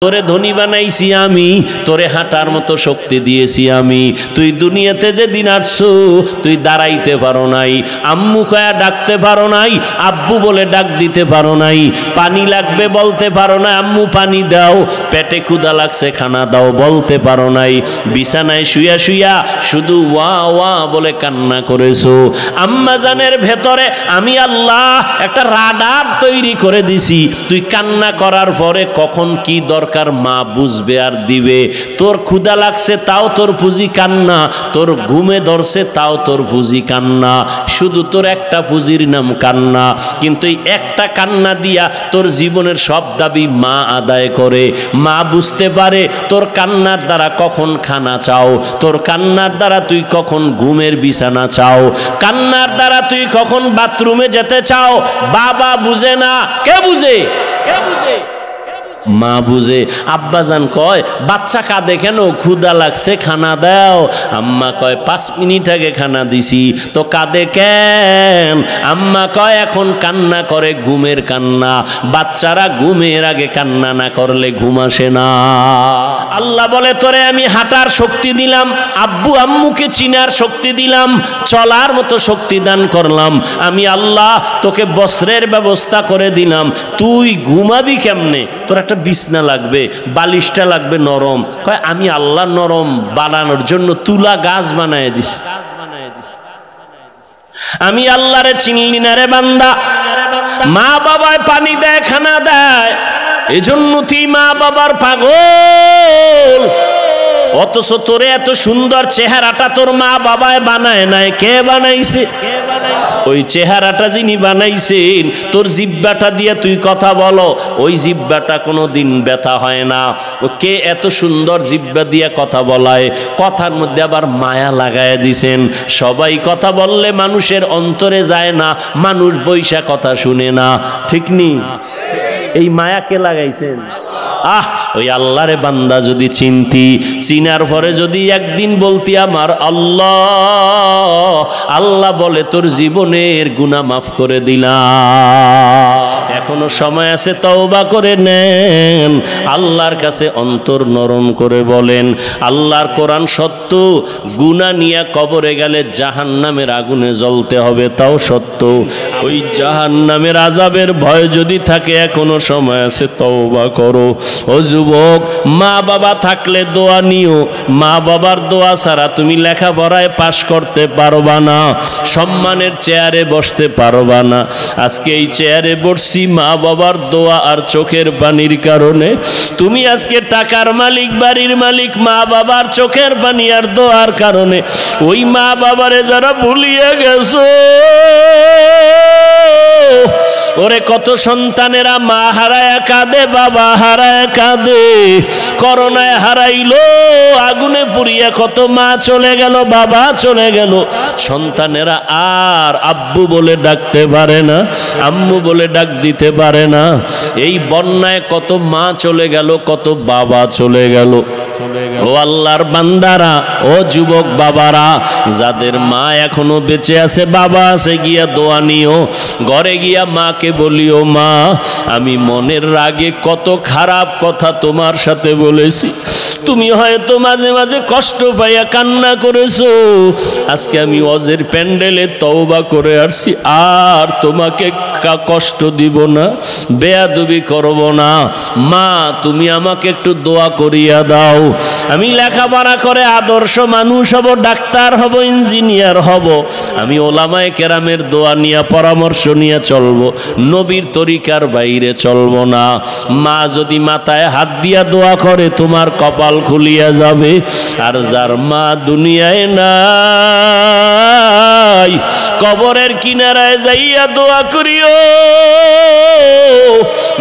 তোরে ধনী বানাইছি আমি, তোরে হাঁটার মতো শক্তি দিয়েছি আমি। তুই দুনিয়াতে যে দিন আসছো তুই দাঁড়াইতে পারো নাই, আম্মু কয়া ডাকতে পারো নাই, আব্বু বলে ডাক দিতে পারো নাই, পানি লাগবে বলতে পারো না আম্মু পানি দাও, পেটে ক্ষুধা লাগছে খানা দাও বলতে পারো নাই, বিছানায় শুয়া শুয়া শুধু ওয়া ওয়া বলে কান্না করেছো। আম্মা জানের ভেতরে আমি আল্লাহ একটা রাডার তৈরি করে দিছি, তুই কান্না করার পরে কখন কি দরকার মা বুঝবে আর দিবে। তোর ক্ষুধা লাগছে তাও তোর পুঁজি কান্না, তোর ঘুমে ধরছে তাও তোর পুঁজি কান্না, শুধু তোর একটা পুঁজির নাম কান্না। কিন্তু এই একটা কান্না দিয়া তোর জীবনের সব দাবি মা আদায় করে। মা বুঝতে পারে তোর কান্নার দ্বারা কখন খানা চাও, তোর কান্নার দ্বারা তুই কখন ঘুমের বিছানা চাও, কান্নার দ্বারা তুই কখন বাথরুমে যেতে চাও। বাবা বুঝে না, কে বুঝে? কে বুঝে? মা বুঝে। আব্বাজান কয় বাচ্চা কাঁদে কেন? ক্ষুধা লাগছে খানা দাও। আম্মা কয় 5 মিনিট আগে খানা দিছি, তো কাঁদে কেন? আম্মা কয় এখন কান্না করে ঘুমের কান্না। বাচ্চারা ঘুমের আগে কান্না না করলে ঘুম আসে না। আল্লাহ বলে তোরে আমি হাঁটার শক্তি দিলাম, আব্বু আম্মুকে চিনার শক্তি দিলাম, চলার মতো শক্তি দান করলাম। আমি আল্লাহ তোকে বস্ত্রের ব্যবস্থা করে দিলাম, তুই ঘুমাবি কেমনে? তোর একটা বিছনা লাগবে, বালিশটা লাগবে নরম। কয় আমি আল্লাহ নরম বানানোর জন্য তুলা গাছ বানায় দিছি। আমি আল্লাহরে চিনলি না রে বান্দা। মা বাবায় পানি দেয়, খানা দেয়, এজন্য তুই মা বাবার পাগল। অথচ তোরে এত সুন্দর চেহারাটা তোর মা বাবায় বানায় নাই, কে বানাইছে? ওই চেহারাটা যিনি বানাইছেন, তোর জিব্বাটা দিয়ে তুই কথা বলো, ওই জিব্বাটা কোনো দিন ব্যথা হয় না। ও কে এত সুন্দর জিব্বা দিয়ে কথা বলায়? কথার মধ্যে আবার মায়া লাগায় দিছেন। সবাই কথা বললে মানুষের অন্তরে যায় না, মানুষ বৈশা কথা শুনে না, ঠিক নি? এই মায়া কে লাগাইছেন? ওই আল্লাহরে বান্দা যদি চিনতি, চিনার পরে যদি একদিন বলতি আমার আল্লাহ, আল্লাহ বলে তোর জীবনের গুনাহ মাফ করে দিলাম। এখনো সময় আছে, তওবা করে নেন, আল্লাহর কাছে অন্তর নরম করে বলেন আল্লাহর কোরআন সত্য, গুনাহ নিয়ে কবরে গেলে জাহান্নামের আগুনে জ্বলতে হবে তাও সত্য। ওই জাহান্নামের আযাবের ভয় যদি থাকে এখনো সময় আছে, তওবা করো। ও যুবক, মা বাবা থাকলে দোয়া নিও, মা বাবার দোয়া ছাড়া তুমি লেখাপড়ায় পাশ করতে পারবা না, সম্মানের চেয়ারে বসতে পারবা না। আজকে এই চেয়ারে বসছি মা বাবার দোয়া আর চোখের পানির কারণে। তুমি আজকে টাকার মালিক, বাড়ির মালিক, মা বাবার চোখের পানি আর দোয়ার কারণে। ওই মা বাবারে যারা ভুলিয়ে গেছো, ওরে কত সন্তানেরা মা হারায় কাঁদে, বাবা হারায় কাঁদে। করোনায় হারাইলো, আগুনে পুড়িয়া কত মা চলে গেল, বাবা চলে গেল। সন্তানেরা আর আব্বু বলে ডাকতে পারে না, আম্মু বলে ডাক দিতে পারে না। এই বন্যায় কত মা চলে গেল, কত বাবা চলে গেল। ও আল্লাহর বান্দারা, ও যুবক বাবারা, যাদের মা এখনো বেঁচে আছে, বাবা আছে, গিয়া দোয়া নিও। ঘরে গিয়া মাকে বলিও, মা আমি মনের রাগে কত খারাপ কথা তোমার সাথে বলেছি, তুমি হয়তো মাঝে মাঝে কষ্ট পাইয়া কান্না করেছো। আজকে আমি ওয়াজের প্যান্ডেলে তওবা করে আসছি, আর তোমাকে কষ্ট দিব না, বেয়াদবি করব না। মা তুমি আমাকে একটু দোয়া করিয়া দাও, আমি লেখাপড়া করে আদর্শ মানুষ হব, ডাক্তার হব, ইঞ্জিনিয়ার হব। আমি ওলামায়ে কেরামের দোয়া নিয়ে, পরামর্শ নিয়ে চলবো, নবীর তরিকার বাইরে চলবো না। মা যদি মাথায় হাত দিয়া দোয়া করে, তোমার কপাল খুলিয়া যাবে। আর যার মা দুনিয়ায় নাই, কবরের কিনারায় যাইয়া দোয়া করিও,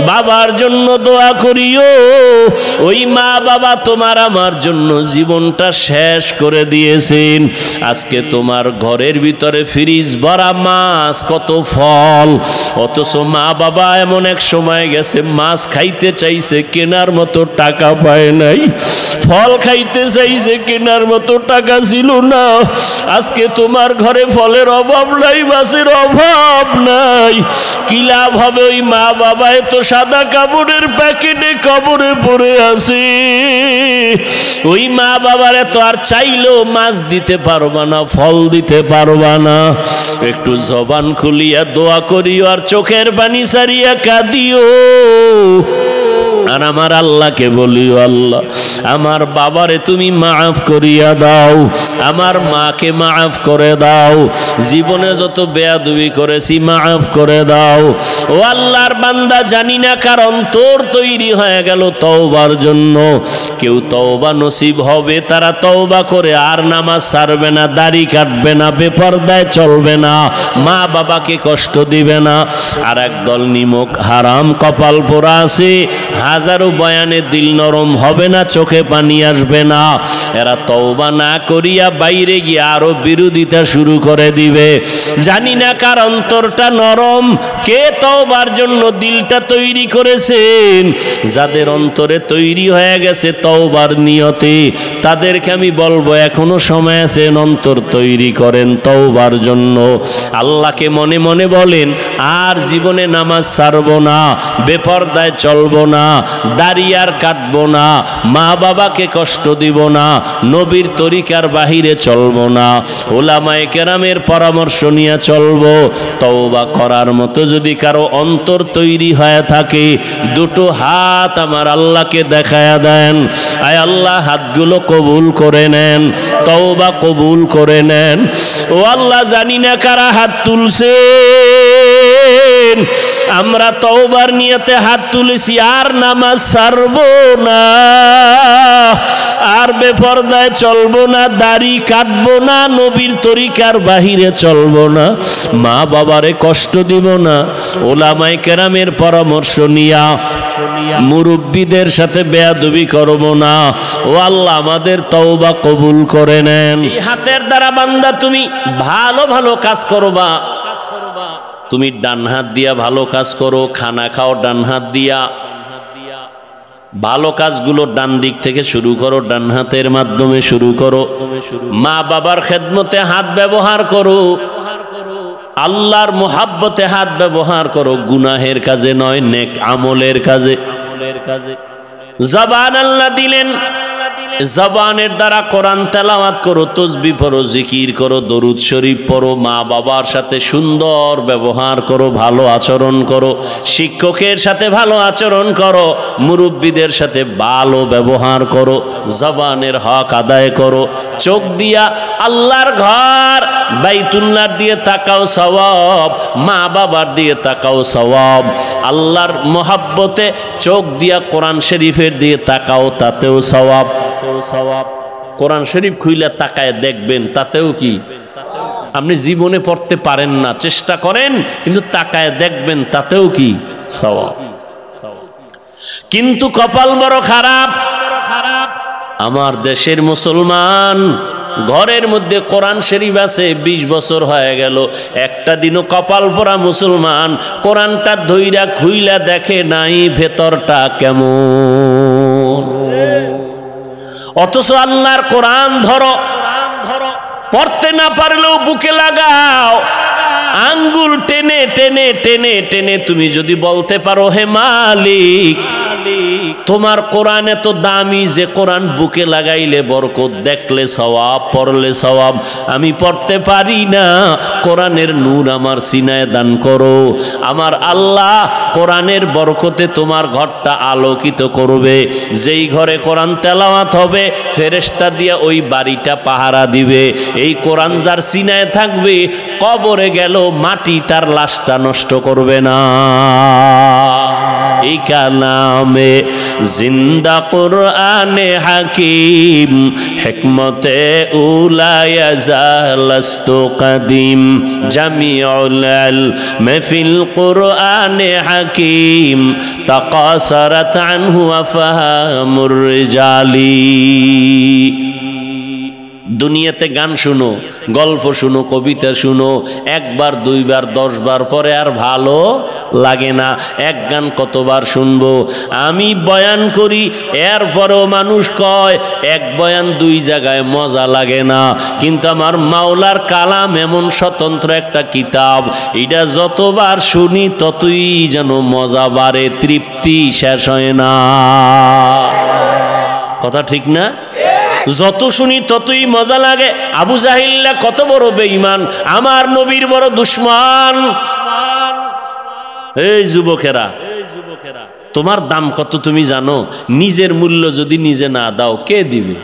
বাবার জন্য দোয়া করিও। ওই মা বাবা তোমার আমার জন্য জীবনটা শেষ করে দিয়েছেন। আজকে তোমার ঘরের ভিতরে ফ্রিজ ভরা মাছ, কত ফল, অথচ মা বাবা এমন এক সময় গেছে মাছ খাইতে চাইছে, কেনার মতো টাকা পায় নাই। ফল খাইতে চাইছে, কেনার মতো টাকা ছিল না। আজকে তোমার ঘরে ফলের অভাব নাই, মাছের অভাব নাই। কি লাভ হবে? ওই মা বাবা তো সাদা কাপড়ের প্যাকেটে কবরে পড়ে আছে। ওই মা বাবারে তো আর চাইলেও মাছ দিতে পারবা না, ফল দিতে পারবা না। একটু জবান খুলিয়া দোয়া করিও আর চোখের পানি সারিয়া কাঁদিও। আর আমার আল্লাহকে বলিও, আল্লাহ আমার বাবারে তুমি মাফ করিয়া দাও, আমার মাকে মাফ করে দাও, জীবনে যত বেয়াদবি করেছি মাফ করে দাও। ও আল্লাহর বান্দা, জানি না কার অন্তর তৈরি হয়ে গেল তওবার জন্য। কেউ তওবা নসিব হবে, তারা তওবা করে আর নামাজ ছাড়বে না, দাড়ি কাটবে না, বেপরদায় চলবে না, মা বাবাকে কষ্ট দিবে না। আর একদল নিমক হারাম কপাল পোড়া আছে, হাজারো বয়ানে দিল নরম হবে না, চোখে পানি আসবে না। এরা তওবা না করিয়া বাইরে গিয়ে আরো বিরোধিতা শুরু করে দিবে। জানি না কার অন্তরটা নরম, কে তওবার জন্য দিলটা তৈরি করেছেন। যাদের অন্তরে তৈরি হয়ে গেছে তওবার নিয়তে, তাদেরকে আমি বলবো এখনো সময় আছে, অন্তর তৈরি করেন তওবার জন্য। আল্লাহকে মনে মনে বলেন, আর জীবনে নামাজ ছাড়বো না, বেপরদায় চলবো না, দাড়ি আর কাটবো না, মা বাবাকে কষ্ট দিব না, নবীর তরিকার বাহিরে চলবো না, উলামায়ে কেরামের পরামর্শ নিয়ে চলবো। তওবা করার মতো যদি কারো অন্তর তৈরি হয়ে থাকে, দুটো হাত আমার আল্লাহকে দেখায়া দেন। আয় আল্লাহ, হাতগুলো কবুল করে নেন, তওবা কবুল করে নেন। ও আল্লাহ, জানি না কারা হাত তুলছে, আমরা তওবার নিয়তে হাত তুলেছি, আর নামাজ ছাড়বো না, আর বেপরদায় চলবো না, দাড়ি কাটবো না, নবীর তরিকার বাহিরে চলবো না, মা বাবারে কষ্ট দিব না, ওলামায়ে কেরামের পরামর্শ নিয়া মুরব্বীদের সাথে বেয়াদবি করবো না। ও আল্লাহ, আমাদের তওবা কবুল করে নেন। এই হাতের দ্বারা বান্দা তুমি ভালো ভালো কাজ করবা। তুমি ডান হাত দিয়া ভালো কাজ করো, খানা খাও ডান হাত দিয়া, ভালো কাজগুলো ডান দিক থেকে শুরু করো, ডান হাতের মাধ্যমে শুরু করো। মা বাবার খেদমতে হাত ব্যবহার করো, আল্লাহর মুহাব্বতে হাত ব্যবহার করো, গুনাহের কাজে নয়, নেক আমলের কাজে। জবান আল্লাহ দিলেন, জবানের দ্বারা কোরআন তেলাওয়াত করো, তাসবিহ পড়ো, জিকির করো, দরুদ শরীফ পড়ো, মা বাবার সাথে সুন্দর ব্যবহার করো, ভালো আচরণ করো, শিক্ষকের সাথে ভালো আচরণ করো, মুরব্বীদের সাথে ভালো ব্যবহার করো, জবানের হক আদায় করো। চোখ দিয়া আল্লাহর ঘর বাইতুল্লাহর দিয়ে তাকাও সওয়াব, মা বাবার দিয়ে তাকাও সওয়াব। আল্লাহর মোহাব্বতে চোখ দিয়া কোরআন শরীফের দিয়ে তাকাও, তাতেও সওয়াব। কোরআন শরীফ খুইলা তাকায় দেখবেন, তাতেও কি? আপনি জীবনে পড়তে পারেন না, চেষ্টা করেন, কিন্তু তাকায় দেখবেন, তাতেও কি? সওয়াব। কিন্তু কপাল বড় খারাপ, আমার দেশের মুসলমান ঘরের মধ্যে কোরআন শরীফ আছে, 20 বছর হয়ে গেল, একটা দিনও কপাল পরা মুসলমান কোরআনটা ধইরা খুইলা দেখে নাই ভেতরটা কেমন। অথচ আল্লাহর কোরআন ধরো, পড়তে না পারলেও বুকে লাগাও, আঙ্গুল টেনে টেনে টেনে টেনে তুমি যদি বলতে পারো, হে মালিক, তোমার কোরআন এত দামি যে কোরআন বুকে লাগাইলে বরকত, দেখলে সওয়াব, পড়লে সওয়াব, আমি পড়তে পারি না, কোরআনের নূর আমার সিনায় দান করো। আমার আল্লাহ কোরআনের বরকতে তোমার ঘরটা আলোকিত করবে। যেই ঘরে কোরআন তেলাওয়াত হবে, ফেরেশতা দিয়া ওই বাড়িটা পাহারা দিবে। এই কোরআন যার সিনায় থাকবে, কবরে গেল মাটি তার লাশটা নষ্ট করবে না। এই কালামে জিন্দা কুরআনে হাকিম, হিকমতে উলায়া জালাস্তু কাদিম, জামিউল ইলম ফিল কুরআনে হাকিম, তাকাসারাত আনহু আফহামুর রিজালি। দুনিয়াতে গান শুনো, গল্প শুনো, কবিতা শুনো, একবার দুইবার 10 বার পরে আর ভালো লাগে না। এক গান কতবার শুনবো? আমি বয়ান করি, এরপরেও মানুষ কয় এক বয়ান 2 জায়গায় মজা লাগে না। কিন্তু আমার মাওলার কালাম এমন স্বতন্ত্র একটা কিতাব, এটা যতবার শুনি ততই যেন মজা বাড়ে, তৃপ্তি শেষ হয় না। কথা ঠিক না? যত শুনি ততই মজা লাগে। আবু জাহিল্লা কত বড় বেঈমান, আমার নবীর বড় দুশমন। এই যুবকেরা, তোমার দাম কত তুমি জানো? নিজের মূল্য যদি নিজে না দাও কে দিবে?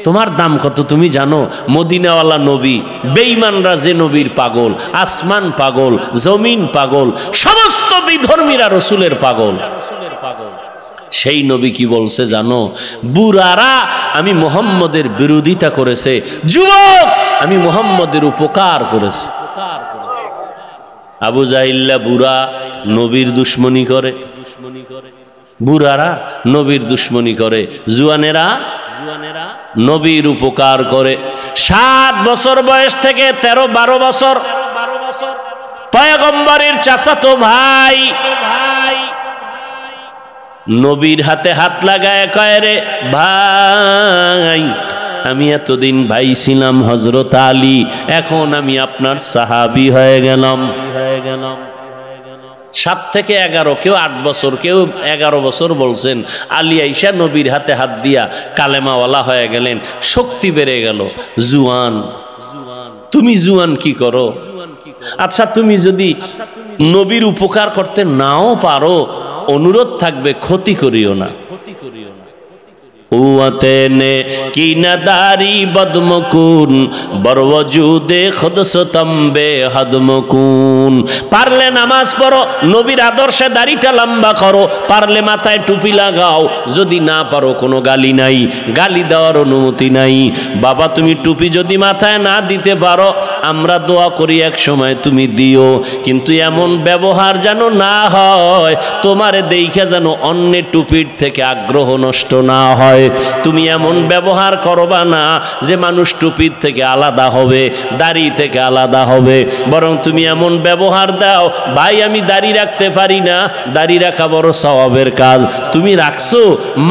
তোমার দাম কত তুমি জানো? মদিনাওয়ালা নবী, বেঈমানরা যে নবীর পাগল, আসমান পাগল, জমিন পাগল, সমস্ত বিধর্মীরা রসুলের পাগল। সেই নবী কি বলছে জানো? বুড়ারা আমি মুহাম্মদের বিরোধিতা করেছে, যুবক আমি মুহাম্মদের উপকার করেছে। আবু জাহিল্লা বুড়া নবীর দুশ্মনী করে, বুড়ারা নবীর দুশ্মনী করে, জুয়ানেরা নবীর উপকার করে। 7 বছর বয়স থেকে 13-12 বছর পয়গম্বরের চাচাতো ভাই নবীর হাতে হাত লাগায় কয়, রে ভাই আমি এতদিন ভাই ছিলাম হযরত আলী, এখন আমি আপনার সাহাবী হয়ে গেলাম। 7 থেকে 11, কেউ 8 বছর, কেউ 11 বছর বলছেন। আলী আইসা নবীর হাতে হাত দিয়া কালেমাওয়ালা হয়ে গেলেন, শক্তি বেড়ে গেল। জুয়ান, তুমি জুয়ান কি করো? আচ্ছা তুমি যদি নবীর উপকার করতে নাও পারো, অনুরোধ থাকবে ক্ষতি করিও না। উয়াতেনে কি নাদারি বদমকুন বরওজুদে খুদসতম্বে হদমকুন। পারলে নামাজ পড়ো, নবীর আদর্শে দাড়িটা লম্বা করো, পারলে মাথায় টুপি লাগাও, যদি না পারো কোনো গালি নাই, গালি দেওয়ার অনুমতি নাই। বাবা তুমি টুপি যদি মাথায় না দিতে পারো, আমরা দোয়া করি এক সময় তুমি দিও, কিন্তু এমন ব্যবহার যেন না হয়, তোমারে দেইখা যেন অন্যের টুপির থেকে আগ্রহ নষ্ট না হয়। তুমি এমন ব্যবহার করবা না যে মানুষ টুপির থেকে আলাদা হবে, দাড়ি থেকে আলাদা হবে, বরং তুমি এমন ব্যবহার দাও, ভাই আমি দাড়ি রাখতে পারি না, দাড়ি রাখা বড় সওয়াবের কাজ, তুমি রাখছো,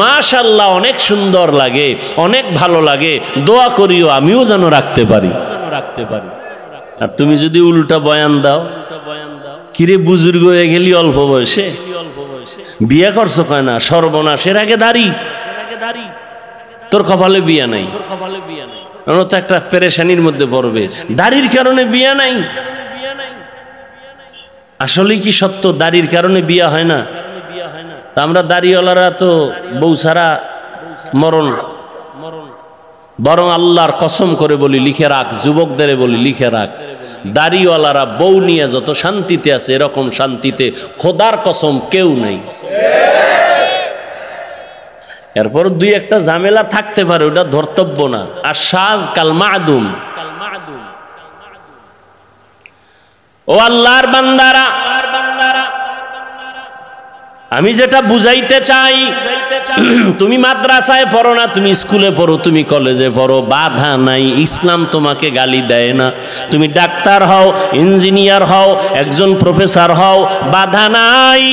মাশাআল্লাহ অনেক সুন্দর লাগে, অনেক ভালো লাগে, দোয়া করিও আমিও যেন রাখতে পারি। আর তুমি যদি উল্টা বয়ান দাও, কিরে বুজুর্গ হয়ে গেলি অল্প বয়সে, বিয়ে করছো কয় না, সর্বনাশের আগে দাড়ি, তোর কপালে বিয়া নাই, তো একটা পেরেশানির মধ্যে পড়বে, দাড়ির কারণে বিয়া নাই। আসলে কি সত্য দাড়ির কারণে বিয়া হয় না? তা আমরা দাড়িওয়ালারা তো বউ ছাড়া মরণ। বরং আল্লাহর কসম করে বলি, লিখে রাখ, যুবকদের বলি লিখে রাখ, দাড়িওয়ালারা বউ নিয়ে যত শান্তিতে আছে, এরকম শান্তিতে খোদার কসম কেউ নেই। এরপর 2-1টা ঝামেলা থাকতে পারে, ওটা ধর্তব্য না। আর সাজ কাল মাদুম। ও আল্লাহর বান্দারা, আমি যেটা বুঝাইতে চাই, তুমি মাদ্রাসায় পড়ো না, তুমি স্কুলে পড়ো, তুমি কলেজে পড়ো, বাধা নাই, ইসলাম তোমাকে গালি দেয় না। তুমি ডাক্তার হও, ইঞ্জিনিয়ার হও, একজন প্রফেসর হও, বাধা নাই।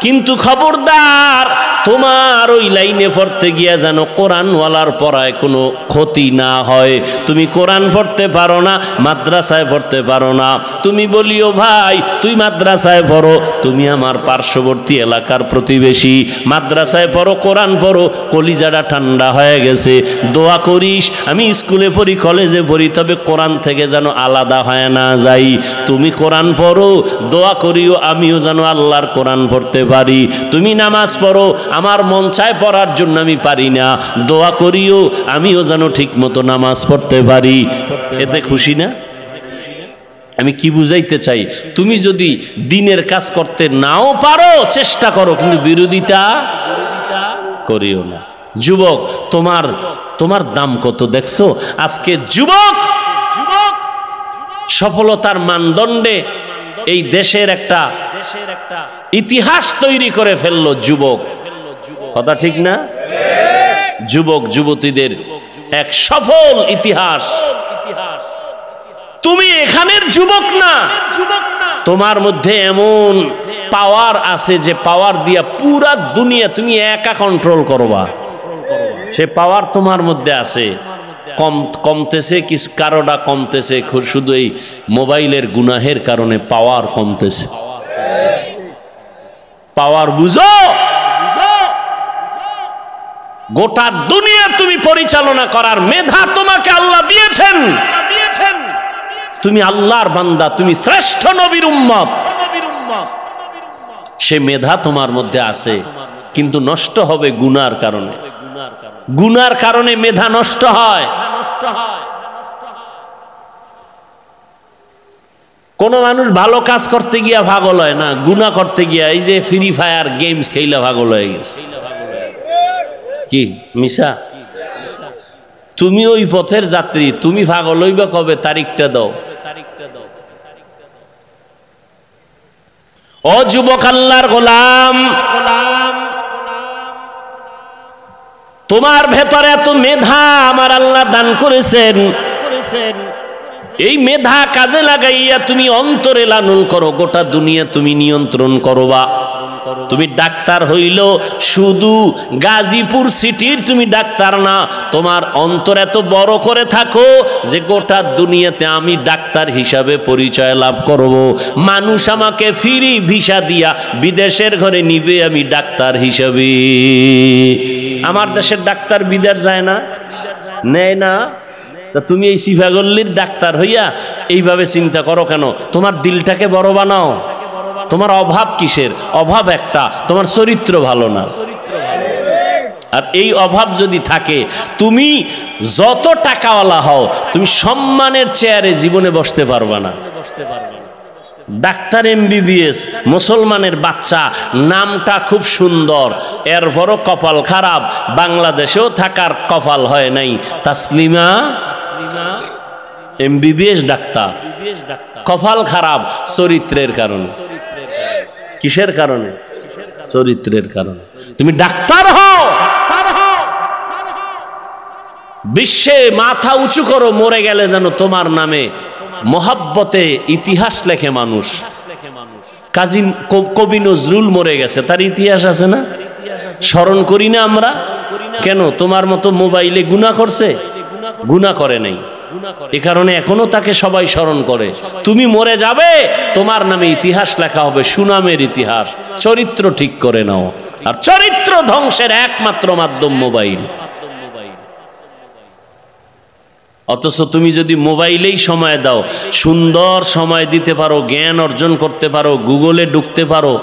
কিন্তু খবরদার তোমার ওই লাইনে পড়তে গিয়া যেন কোরআনওয়ালার পড়ায় কোনো ক্ষতি না হয়। তুমি কোরআন পড়তে পারো না, মাদ্রাসায় পড়তে পারো না, তুমি বলিও ভাই তুই মাদ্রাসায় পড়ো, তুমি আমার পার্শ্ববর্তী এলাকার প্রতিবেশী, মাদ্রাসায় পড়ো, কোরআন পড়ো, কলিজাটা ঠান্ডা হয়ে গেছে, দোয়া করিস আমি স্কুলে পড়ি, কলেজে পড়ি, তবে কোরআন থেকে যেন আলাদা হয় না যাই। তুমি কোরআন পড়ো, দোয়া করিও আমিও যেন আল্লাহর কোরআন পড়তে পারি। তুমি নামাজ পড়ো, আমার মন চায় পড়ার জন্য আমি পারি না, দোয়া করিও আমিও যেন ঠিক মতো নামাজ পড়তে পারি। এতে খুশি না? আমি কি বুঝাইতে চাই, তুমি যদি দিনের কাজ করতে নাও পারো, চেষ্টা করো, কিন্তু বিরোধিতা করিও না। যুবক তোমার দাম কত দেখছো? আজকে যুবক সফলতার মানদণ্ডে এই দেশের একটা ইতিহাস তৈরি করে ফেললো যুবক। কথা ঠিক না? যুবক যুবতীদের এক সফল ইতিহাস। তুমি এখানের যুবক না, তোমার মধ্যে এমন পাওয়ার আছে যে পাওয়ার দিয়া পুরা দুনিয়া তুমি একা কন্ট্রোল করবা, সে পাওয়ার তোমার মধ্যে আছে। কমতেছে কিছু, কারোটা কমতেছে শুধু এই মোবাইলের গুনাহের কারণে পাওয়ার কমতেছে। পাওয়ার বুঝো, গোটা দুনিয়া তুমি পরিচালনা করার মেধা তোমাকে আল্লাহ দিয়েছেন। তুমি আল্লাহর বান্দা, তুমি শ্রেষ্ঠ নবীর উম্মত, সে মেধা তোমার মধ্যে আছে, কিন্তু নষ্ট হবে গুনার কারণে। গুনার কারণে মেধা নষ্ট হয়। কোন মানুষ ভালো কাজ করতে গিয়া পাগল হয় না, গুনাহ করতে গিয়া এই যে ফ্রি ফায়ার গেমস খেলা পাগল হয়ে গেছে। কি মিশা? তুমি ওই পথের যাত্রী, তুমি পাগল হইবা কবে? তারিখটা দাও। ও যুবক আল্লাহর গোলাম, তোমার ভেতরে এত মেধা আমার আল্লাহ দান করেছেন, এই মেধা কাজে লাগাইয়া তুমি অন্তরে লালন করো, গোটা দুনিয়া তুমি নিয়ন্ত্রণ করবা। তুমি ডাক্তার হইল শুধু গাজীপুর সিটির তুমি ডাক্তার না, তোমার অন্তর এত বড় করে থাকো যে গোটা দুনিয়াতে আমি ডাক্তার হিসাবে পরিচয় লাভ করব। মানুষ আমাকে ফ্রি ভিসা দিয়া বিদেশের ঘরে নিবে আমি ডাক্তার হিসাবে। আমার দেশের ডাক্তার বিদেশ যায় না, নেয় না। তা তুমি এই সিফাগল্লির ডাক্তার হইয়া এইভাবে চিন্তা করো কেন? তোমার দিলটাকে বড় বানাও। তোমার অভাব কিসের? অভাব একটা, তোমার চরিত্র ভালো না। আর এই অভাব যদি থাকে, তুমি যত টাকাওয়ালা হও, তুমি সম্মানের চেয়ারে জীবনে বসতে পারবা না। ডাক্তার MBBS, মুসলমানের বাচ্চা, নামটা খুব সুন্দর, এরপরও কপাল খারাপ। বাংলাদেশেও থাকার কপাল হয় নাই। তাসলিমা MBBS ডাক্তার, কপাল খারাপ চরিত্রের কারণে। কিসের কারণে? চরিত্রের কারণে। তুমি ডাক্তার হও, বিশ্বে মাথা উঁচু করো, মরে গেলে যেন তোমার নামে মোহাব্বতে ইতিহাস লেখে মানুষ। কাজী কবি নজরুল মরে গেছে, তার ইতিহাস আছে না? স্মরণ করি না আমরা কেন? তোমার মতো মোবাইলে গুনাহ করছে? গুনাহ করে নাই, এ কারণে এখনো তাকে সবাই স্মরণ করে। তুমি মরে যাবে, তোমার নামে ইতিহাস লেখা হবে, সুনামের ইতিহাস। চরিত্র ঠিক করে নাও। আর চরিত্র ধ্বংসের একমাত্র মাধ্যম মোবাইল। অথচ তুমি যদি মোবাইলেই সময় দাও, সুন্দর সময় দিতে পারো, জ্ঞান অর্জন করতে পারো, গুগলে ঢুকতে পারো,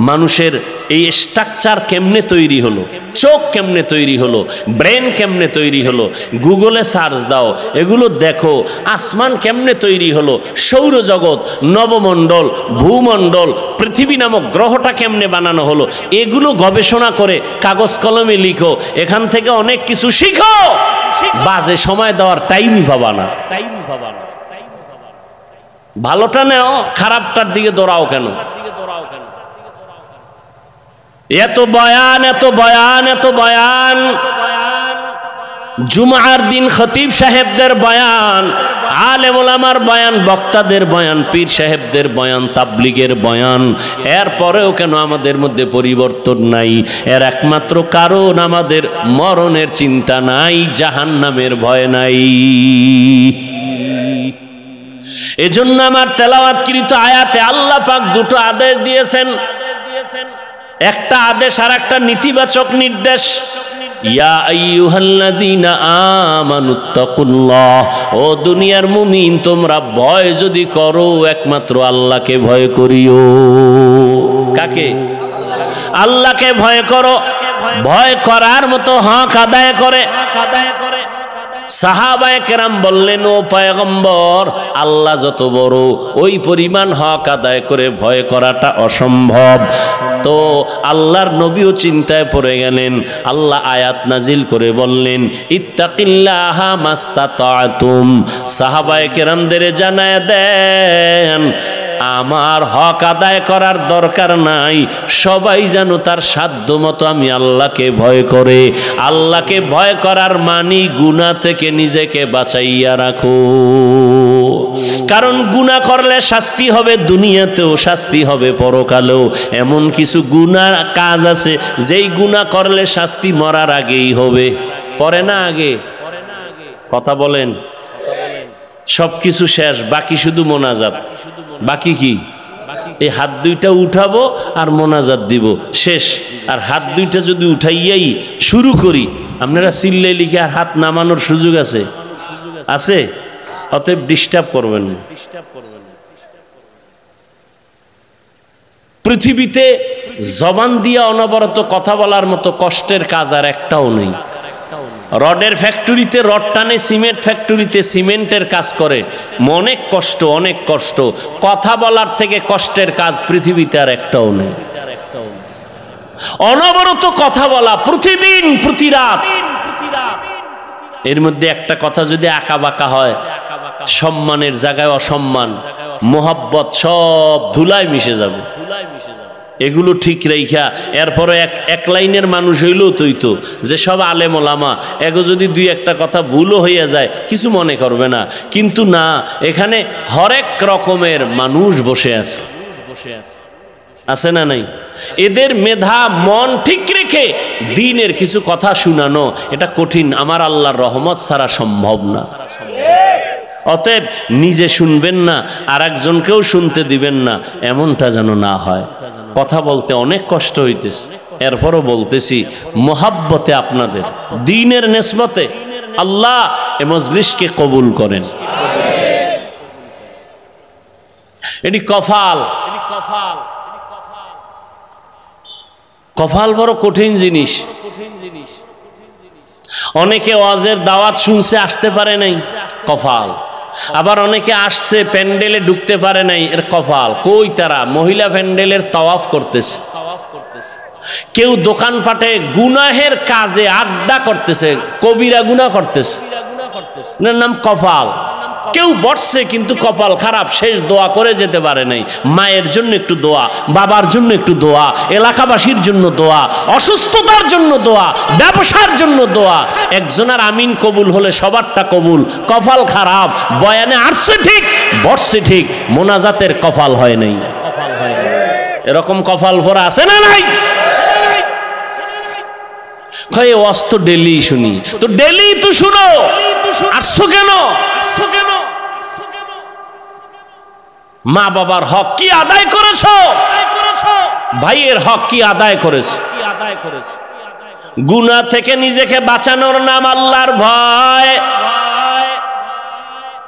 মানুষের এই স্ট্রাকচার কেমনে তৈরি হলো, চোখ কেমনে তৈরি হলো, ব্রেন কেমনে তৈরি হলো, গুগলে সার্চ দাও, এগুলো দেখো। আসমান কেমনে তৈরি হলো, সৌরজগৎ, নবমণ্ডল, ভূমণ্ডল, পৃথিবী নামক গ্রহটা কেমনে বানানো হলো, এগুলো গবেষণা করে কাগজ কলমে লিখো। এখান থেকে অনেক কিছু শিখো। বাজে সময় দেওয়ার টাইমই পাবা না। ভালোটা নেও, খারাপটার দিকে দৌড়াও কেন? এত বয়ান, এত বয়ান, এত বয়ান, জুমার দিন খতিব সাহেবদের বয়ান, আলেম ওলামার বয়ান, বক্তাদের বয়ান, পীর সাহেবদের বয়ান, তাবলিগের বয়ান, এরপরেও কেন আমাদের মধ্যে পরিবর্তন নাই? এর একমাত্র কারণ আমাদের মরণের চিন্তা নাই, জাহান্নামের ভয় নাই। এজন্য আমার তেলাওয়াতকৃত আয়াতে আল্লাহ পাক দুটো আদেশ দিয়েছেন। একটা আদেশ আর একটা নেতিবাচক নির্দেশ। ইয়া আইয়ুহাল্লাযীনা আমানুত্তাকুল্লাহ, ও দুনিয়ার মুমিন, তোমরা ভয় যদি করো একমাত্র আল্লাহকে ভয় করিও। কাকে? আল্লাহকে ভয় করো। ভয় করার মতো হক আদায় করে। সাহাবায়ে কেরাম বললেন, ও পয়গম্বর, আল্লাহ যত বড়, ওই পরিমাণ হক আদায় করে ভয় করাটা অসম্ভব। তো আল্লাহর নবীও চিন্তায় পড়ে গেলেন। আল্লাহ আয়াত নাজিল করে বললেন, ইত্তাকিল্লাহা মাস্তাতাতুম। সাহাবায়ে কেরামদের জানায় দেন, আমার হক আদায় করার দরকার নাই, সবাই যেন তার সাধ্য মতো আমি আল্লাহকে ভয় করে। আল্লাহকে ভয় করার মানি গুনাহ থেকে নিজেকে বাঁচাইয়া রাখো। কারণ গুনাহ করলে শাস্তি হবে দুনিয়াতেও, শাস্তি হবে পরকালেও। এমন কিছু গুনাহ কাজ আছে যেই গুনাহ করলে শাস্তি মরার আগেই হবে। পরে না আগে? কথা বলেন। সবকিছু শেষ, বাকি শুধু মোনাজাত। বাকি কি? এই হাত দুইটা উঠাবো আর মোনাজাত দিব, শেষ। আর হাত দুইটা যদি উঠাইয়াই শুরু করি, আপনারা চিল্লাই লিখে আর হাত নামানোর সুযোগ আছে? আছে? অতএব ডিস্টার্ব করবেন না। পৃথিবীতে জবান দিয়া অনবরত কথা বলার মতো কষ্টের কাজ আর একটাও নেই। রডের ফ্যাক্টরিতে রড টানে, সিমেন্ট ফ্যাক্টরিতে সিমেন্টের কাজ করে, অনেক কষ্ট, অনেক কষ্ট। কথা বলার থেকে কষ্টের কাজ পৃথিবীতে আর একটাও নেই। অনবরত কথা বলা, প্রতিদিন প্রতি রাত। এর মধ্যে একটা কথা যদি আঁকা বাঁকা হয়, সম্মানের জায়গায় অসম্মান, মোহাব্বত সব ধুলায় মিশে যাবে। এগুলো ঠিক রাইখা এরপরে এক লাইনের মানুষ হইলেও তৈতো যে সব আলেম ওলামা, এগো যদি দুই একটা কথা ভুলও হইয়া যায় কিছু মনে করবে না। কিন্তু না, এখানে হরেক রকমের মানুষ বসে আছে, আছে না নাই? এদের মেধা মন ঠিক রেখে দ্বীনের কিছু কথা শুনানো এটা কঠিন, আমার আল্লাহর রহমত ছাড়া সম্ভব না। অতএব নিজে শুনবেন না, আর একজনকেও শুনতে দিবেন না, এমনটা যেন না হয়। কথা বলতে অনেক কষ্ট হইতেছে, এরপরও বলতেছি মোহাব্বতে আপনাদের, দ্বীনের নেসবতে আল্লাহ এ মজলিসকে কবুল করেন। এটি কফাল। কফাল বড় কঠিন জিনিস। অনেকে ওয়াজের দাওয়াত শুনছে, আসতে পারে নাই, কফাল। আবার অনেকে আসছে, প্যান্ডেলে ঢুকতে পারে নাই, এর কফাল। কই তারা? মহিলা প্যান্ডেলের তাওয়াফ করতেছে, কেউ দোকানপাটে গুনাহের কাজে আড্ডা করতেছে, কবিরা গুনাহ করতেছে, এর নাম কফাল। কেউ বসছে কিন্তু কপাল খারাপ, শেষ দোয়া করে যেতে পারে নাই। মায়ের জন্য একটু দোয়া, বাবার জন্য একটু দোয়া, এলাকাবাসীর জন্য দোয়া, অসুস্থতার জন্য দোয়া, ব্যবসার জন্য দোয়া। একজনের আমিন কবুল হলে সবারটা কবুল। কপাল খারাপ, বয়ানে আসছে ঠিক, বসছে ঠিক, মোনাজাতের কপাল হয় নাই। এরকম কপাল ভরা আছে না নাই? কয়ে ওয়াজ তো ডেলি শুনি, তো ডেলি তো শুনো, আসছো কেন? মা বাবার হক কি আদায় করেছো? ভাইয়ের হক কি আদায় করেছো? গুনাহ থেকে নিজেকে বাঁচানোর নাম আল্লাহর ভয়।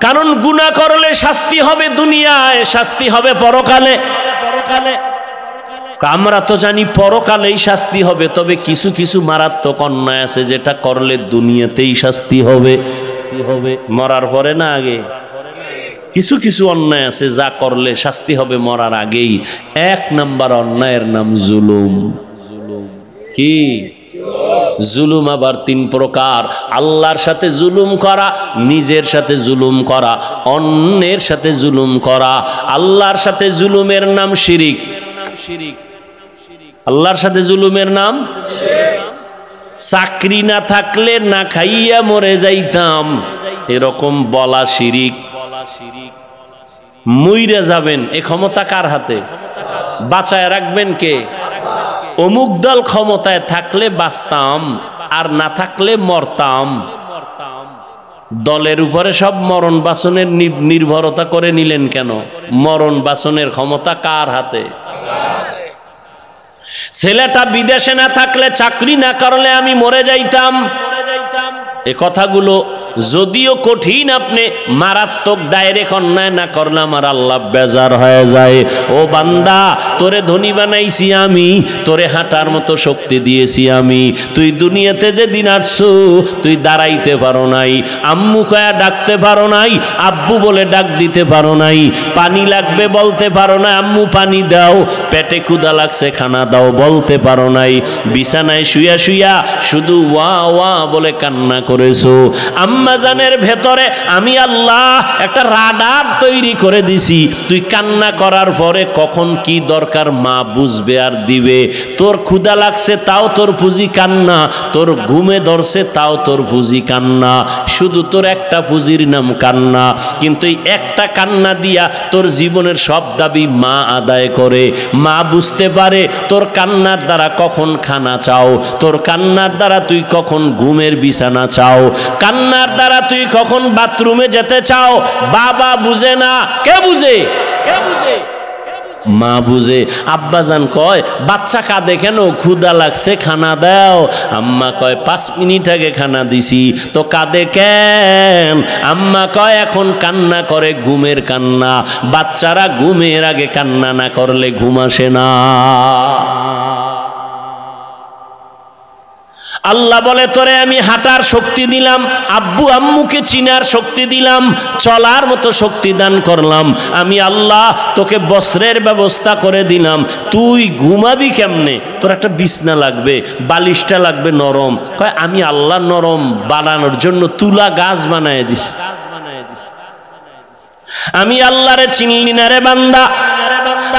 কারণ গুনাহ করলে শাস্তি হবে দুনিয়ায়, শাস্তি হবে পরকালে। আমরা তো জানি পরকালেই শাস্তি হবে, তবে কিছু কিছু মারাত্মক অন্যায় আছে যেটা করলে দুনিয়াতেই শাস্তি হবে। মরার পরে না আগে? কিছু কিছু অন্যায় আছে যা করলে শাস্তি হবে মরার আগেই। এক নাম্বার অন্যায়ের নাম জুলুম। কি জুলুম? আবার তিন প্রকার। আল্লাহর সাথে জুলুম করা, নিজের সাথে জুলুম করা, অন্যের সাথে জুলুম করা। আল্লাহর সাথে জুলুমের নাম শিরিক। আল্লাহর সাথে জুলুমের নাম, চাকরি না থাকলে না খাইয়া মরে যাইতাম, এরকম বলা শিরিক। মইরা যাবেন, এ ক্ষমতা কার হাতে? বাঁচায় রাখবেন কে? অমুক দল ক্ষমতায় থাকলে বাঁচতাম, আর না থাকলে মরতাম। দলের উপরে সব মরণ বাসনের নির্ভরতা করে নিলেন কেন? মরণ বাসনের ক্ষমতা কার হাতে? ছেলেটা বিদেশে না থাকলে, চাকরি না করলে আমি মরে যাইতাম। এ কথাগুলো যদিও কঠিন, আপনি মারাত্মক ডাইরেক্ট অন্যায় না করলে আমার আল্লাহ বেজার হয়ে যায়। ও বান্দা, তোরে ধনী বানাইছি আমি, তোরে হাঁটার মতো শক্তি দিয়েছি আমি। তুই দুনিয়াতে যে দিন আসছো, তুই দাঁড়াইতে পারো নাই, আম্মু কয়া ডাকতে পারো নাই, আব্বু বলে ডাক দিতে পারো নাই, পানি লাগবে বলতে পারো না, আম্মু পানি দাও, পেটে ক্ষুধা লাগছে খানা দাও বলতে পারো নাই, বিছানায় শুয়া শুয়া শুধু ওয়া ওয়া বলে কান্না করেছো। আম্মু আম্মাজানের ভেতরে আমি আল্লাহ একটা রাডার তৈরি করে দিছি। তুই কান্না করার পরে কখন কি দরকার মা বুঝবে আর দিবে। তোর ক্ষুধা লাগছে তাও তোর পুঁজি কান্না, তোর ঘুমে ধরছে তাও তোর পুঁজি কান্না, শুধু তোর একটা পুঁজির নাম কান্না। কিন্তু এই একটা কান্না দিয়া তোর জীবনের সব দাবি মা আদায় করে। মা বুঝতে পারে তোর কান্নার দ্বারা কখন খানা চাও, তোর কান্নার দ্বারা তুই কখন ঘুমের বিছানা চাও, কান্নার দ্বারা তুই কখন বাথরুমে যেতে চাও। বাবা বুঝে না, কে বুঝে? কে বুঝে? মা বুঝে। আব্বাজান কয় বাচ্চা কাঁদে কেন? ক্ষুধা লাগছে খানা দাও। আম্মা কয় 5 মিনিট আগে খানা দিছি, তো কাঁদে কেন? আম্মা কয় এখন কান্না করে ঘুমের কান্না। বাচ্চারা ঘুমের আগে কান্না না করলে ঘুম আসে না। আল্লাহ বলে তোরে আমি হাঁটার শক্তি দিলাম, আব্বু আম্মুকে চিনার শক্তি দিলাম, চলার মতো শক্তি দান করলাম। আমি আল্লাহ তোকে বস্ত্রের ব্যবস্থা করে দিলাম। তুই ঘুমাবি কেমনে? তোর একটা বিছনা লাগবে, বালিশটা লাগবে নরম। কয় আমি আল্লাহ নরম বানানোর জন্য তুলা গাছ বানায় দিস। আমি আল্লাহরে চিনলি না রে বান্দা।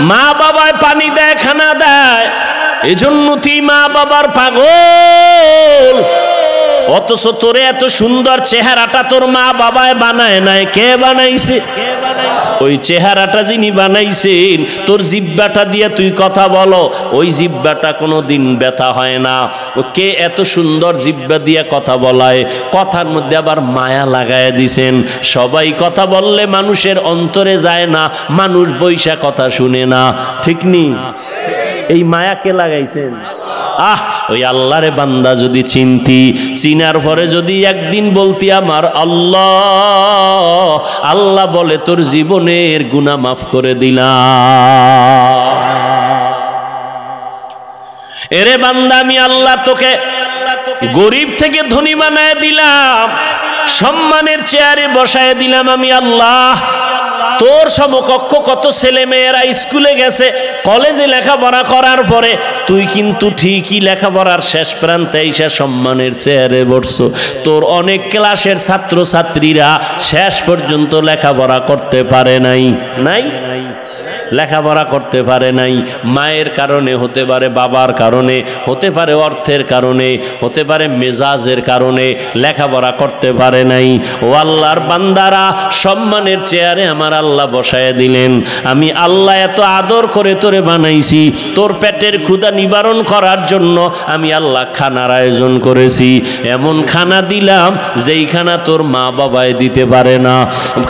মা বাবায় পানি দেয়, খানা দেয়, এজন্য তুই মা বাবার পাগল। অথচ তোরে এত সুন্দর চেহারাটা তোর মা বাবায় বানায় নাই। কে বানাইছে? ওই চেহারাটা যিনি বানাইছেন, তোর জিব্বাটা দিয়ে তুই কথা বলো, ওই জিব্বাটা কোনো দিন ব্যথা হয় না। ও কে এত সুন্দর জিব্বা দিয়ে কথা বলায়? কথার মধ্যে আবার মায়া লাগায় দিছেন। সবাই কথা বললে মানুষের অন্তরে যায় না, মানুষ বৈশা কথা শুনে না। ঠিক নি? এই মায়া কে লাগাইছেন? ওই আল্লাহরে বান্দা যদি চিনতি, চিনার পরে যদি একদিন বলতি আমার আল্লাহ, আল্লাহ বলে তোর জীবনের গুনাহ মাফ করে দিলাম। এরে বান্দা আমি আল্লাহ তোকে গরিব থেকে ধনী বানায় দিলাম, সম্মানের চেয়ারে বসায় দিলাম আমি আল্লাহ। তোর সমকক্ষ কত ছেলে মেয়েরা স্কুলে গেছে, কলেজে লেখাপড়া করার পরে তুই কিন্তু ঠিকই লেখাপড়ার শেষ প্রান্তে এসে সম্মানের চেয়ারে বসছো। তোর অনেক ক্লাসের ছাত্র ছাত্রীরা শেষ পর্যন্ত লেখাপড়া করতে পারে নাই। লেখাপড়া করতে পারে নাই। মায়ের কারণে হতে পারে, বাবার কারণে হতে পারে, অর্থের কারণে হতে পারে, মেজাজের কারণে লেখাপড়া করতে পারে নাই। ও আল্লাহর বান্দারা, সম্মানের চেয়ারে আমার আল্লাহ বসায় দিলেন। আমি আল্লাহ এত আদর করে তোরে বানাইছি, তোর পেটের ক্ষুধা নিবারণ করার জন্য আমি আল্লাহ খানার আয়োজন করেছি। এমন খানা দিলাম যেই খানা তোর মা বাবায় দিতে পারে না।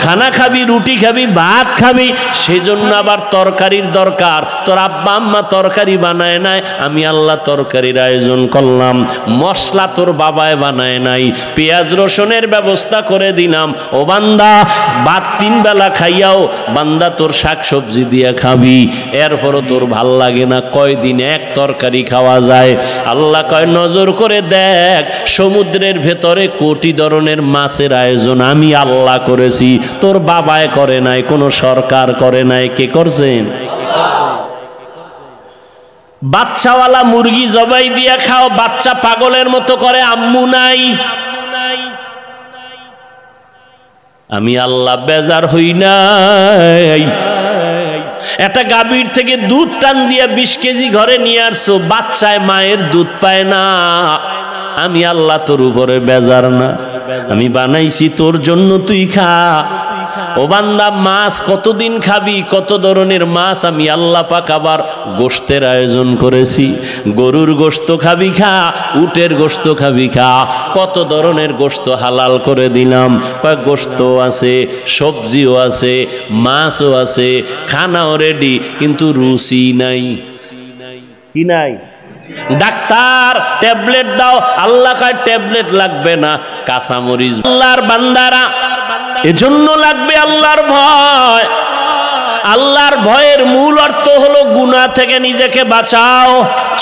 খানা খাবি, রুটি খাবি, ভাত খাবি, সেজন্য আবার তরকারির দরকার। তোর আব্বা আম্মা তরকারি বানায় নাই, আমি আল্লাহ তরকারির আয়োজন করলাম। মশলা তোর বাবায় বানায় নাই, পেঁয়াজ রসুনের ব্যবস্থা করে দিলাম। ও বান্দা, ভাত 3 বেলা খাইয়াও বান্দা তোর শাক সবজি দিয়ে খাবি, এরপরও তোর ভাল লাগে না। কয়দিন এক তরকারি খাওয়া যায়? আল্লাহ কয় নজর করে দেখ, সমুদ্রের ভেতরে কোটি ধরনের মাছের আয়োজন আমি আল্লাহ করেছি, তোর বাবায় করে নাই, কোনো সরকার করে নাই। কে করছেন? বাচ্চাওয়ালা মুরগি জবাই দিয়া খাও, বাচ্চা পাগলের মতো করে, আম্মু নাই। আমি আল্লাহ বেজার হই নাই। একটা গাভীর থেকে দুধ টান দিয়া 20 কেজি ঘরে নিয়ে আসছো, বাচ্চায় মায়ের দুধ পায় না। আমি আল্লাহ তোর উপরে বেজার না। আমি বানাইছি তোর জন্য, তুই খা। ও বান্দা, মাছ কতদিন খাবি? কত ধরনের মাছ আমি আল্লাহ পাক আবার গোশতের আয়োজন করেছি। গরুর গোশত খাবি খা, উটের গোশত খাবি খা, কত ধরনের গোশত হালাল করে দিলাম। গোশত আছে, সবজিও আছে, মাছও আছে, খানাও রেডি, কিন্তু রুচি নাই। কি নাই? ডাক্তার ট্যাবলেট দাও, আল্লাহ কয় ট্যাবলেট লাগবে না, কাঁচামরিচ। আল্লাহর বান্দারা, এজন্য লাগবে আল্লাহর ভয়। আল্লাহর ভয়ের মূল অর্থ হলো গুনাহ থেকে নিজেকে বাঁচাও।